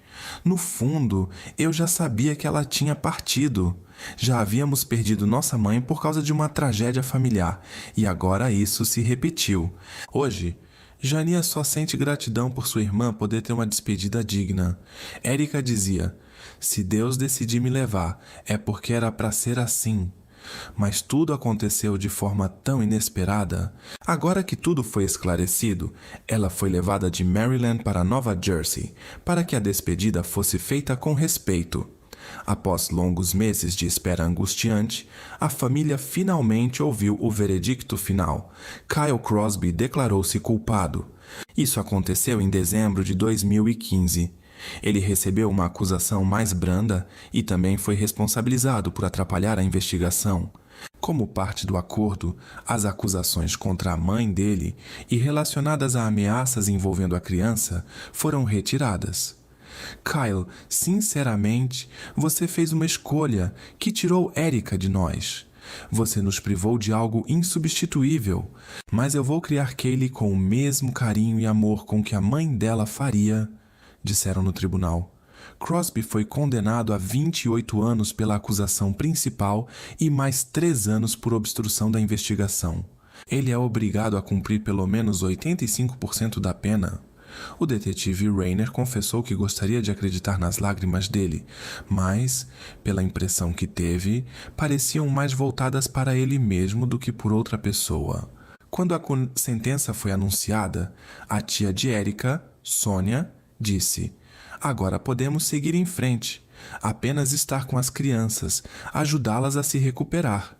[SPEAKER 1] No fundo, eu já sabia que ela tinha partido. Já havíamos perdido nossa mãe por causa de uma tragédia familiar, e agora isso se repetiu. Hoje, Jania só sente gratidão por sua irmã poder ter uma despedida digna. Erica dizia, se Deus decidir me levar, é porque era para ser assim. Mas tudo aconteceu de forma tão inesperada. Agora que tudo foi esclarecido, ela foi levada de Maryland para Nova Jersey, para que a despedida fosse feita com respeito. Após longos meses de espera angustiante, a família finalmente ouviu o veredicto final. Kyle Crosby declarou-se culpado. Isso aconteceu em dezembro de 2015. Ele recebeu uma acusação mais branda e também foi responsabilizado por atrapalhar a investigação. Como parte do acordo, as acusações contra a mãe dele e relacionadas a ameaças envolvendo a criança foram retiradas. Kyle, sinceramente, você fez uma escolha que tirou Erica de nós. Você nos privou de algo insubstituível, mas eu vou criar Kaylee com o mesmo carinho e amor com que a mãe dela faria, disseram no tribunal. Crosby foi condenado a 28 anos pela acusação principal e mais 3 anos por obstrução da investigação. Ele é obrigado a cumprir pelo menos 85% da pena. O detetive Rayner confessou que gostaria de acreditar nas lágrimas dele, mas, pela impressão que teve, pareciam mais voltadas para ele mesmo do que por outra pessoa. Quando a sentença foi anunciada, a tia de Erica, Sônia, disse: agora podemos seguir em frente, apenas estar com as crianças, ajudá-las a se recuperar.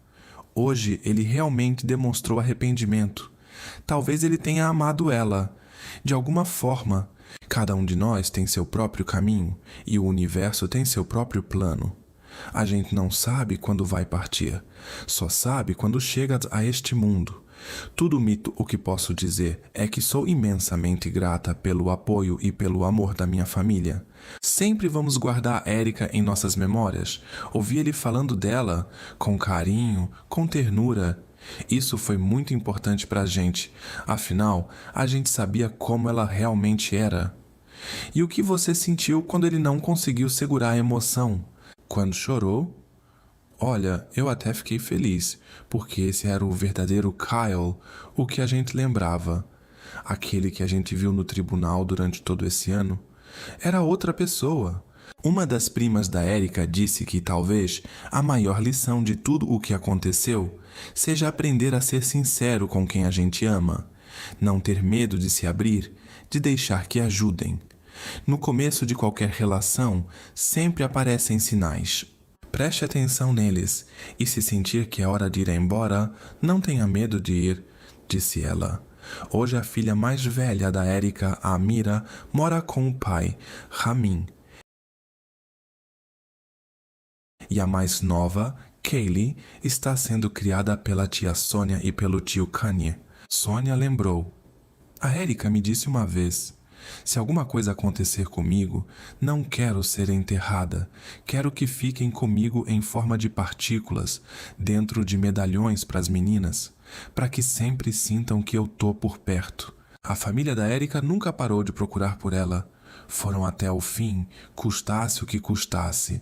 [SPEAKER 1] Hoje ele realmente demonstrou arrependimento. Talvez ele tenha amado ela. De alguma forma, cada um de nós tem seu próprio caminho e o universo tem seu próprio plano. A gente não sabe quando vai partir, só sabe quando chega a este mundo. Tudo o que posso dizer é que sou imensamente grata pelo apoio e pelo amor da minha família. Sempre vamos guardar Erica em nossas memórias, ouvir ele falando dela com carinho, com ternura. Isso foi muito importante para a gente, afinal, a gente sabia como ela realmente era. E o que você sentiu quando ele não conseguiu segurar a emoção? Quando chorou? Olha, eu até fiquei feliz, porque esse era o verdadeiro Kyle, o que a gente lembrava. Aquele que a gente viu no tribunal durante todo esse ano. Era outra pessoa. Uma das primas da Erica disse que talvez a maior lição de tudo o que aconteceu seja aprender a ser sincero com quem a gente ama, não ter medo de se abrir, de deixar que ajudem. No começo de qualquer relação, sempre aparecem sinais. Preste atenção neles, e se sentir que é hora de ir embora, não tenha medo de ir, disse ela. Hoje a filha mais velha da Erica, a Amira, mora com o pai, Ramin. E a mais nova, Kaylee, está sendo criada pela tia Sônia e pelo tio Kanye. Sônia lembrou. A Erica me disse uma vez, Se alguma coisa acontecer comigo, não quero ser enterrada. Quero que fiquem comigo em forma de partículas, dentro de medalhões para as meninas, para que sempre sintam que eu tô por perto. A família da Erika nunca parou de procurar por ela. Foram até o fim, custasse o que custasse.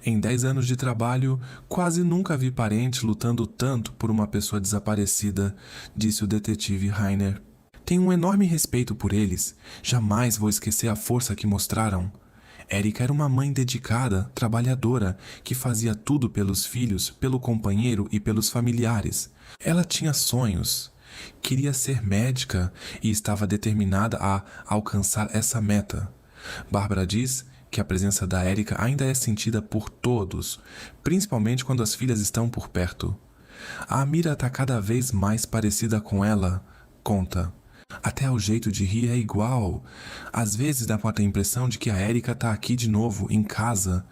[SPEAKER 1] Em 10 anos de trabalho, quase nunca vi parente lutando tanto por uma pessoa desaparecida, disse o detetive Rainer. Tenho um enorme respeito por eles. Jamais vou esquecer a força que mostraram. Erika era uma mãe dedicada, trabalhadora, que fazia tudo pelos filhos, pelo companheiro e pelos familiares. Ela tinha sonhos. Queria ser médica e estava determinada a alcançar essa meta. Bárbara diz que a presença da Erika ainda é sentida por todos, principalmente quando as filhas estão por perto. A Amira está cada vez mais parecida com ela, conta. Até o jeito de rir é igual. Às vezes dá pra ter a impressão de que a Erika tá aqui de novo, em casa,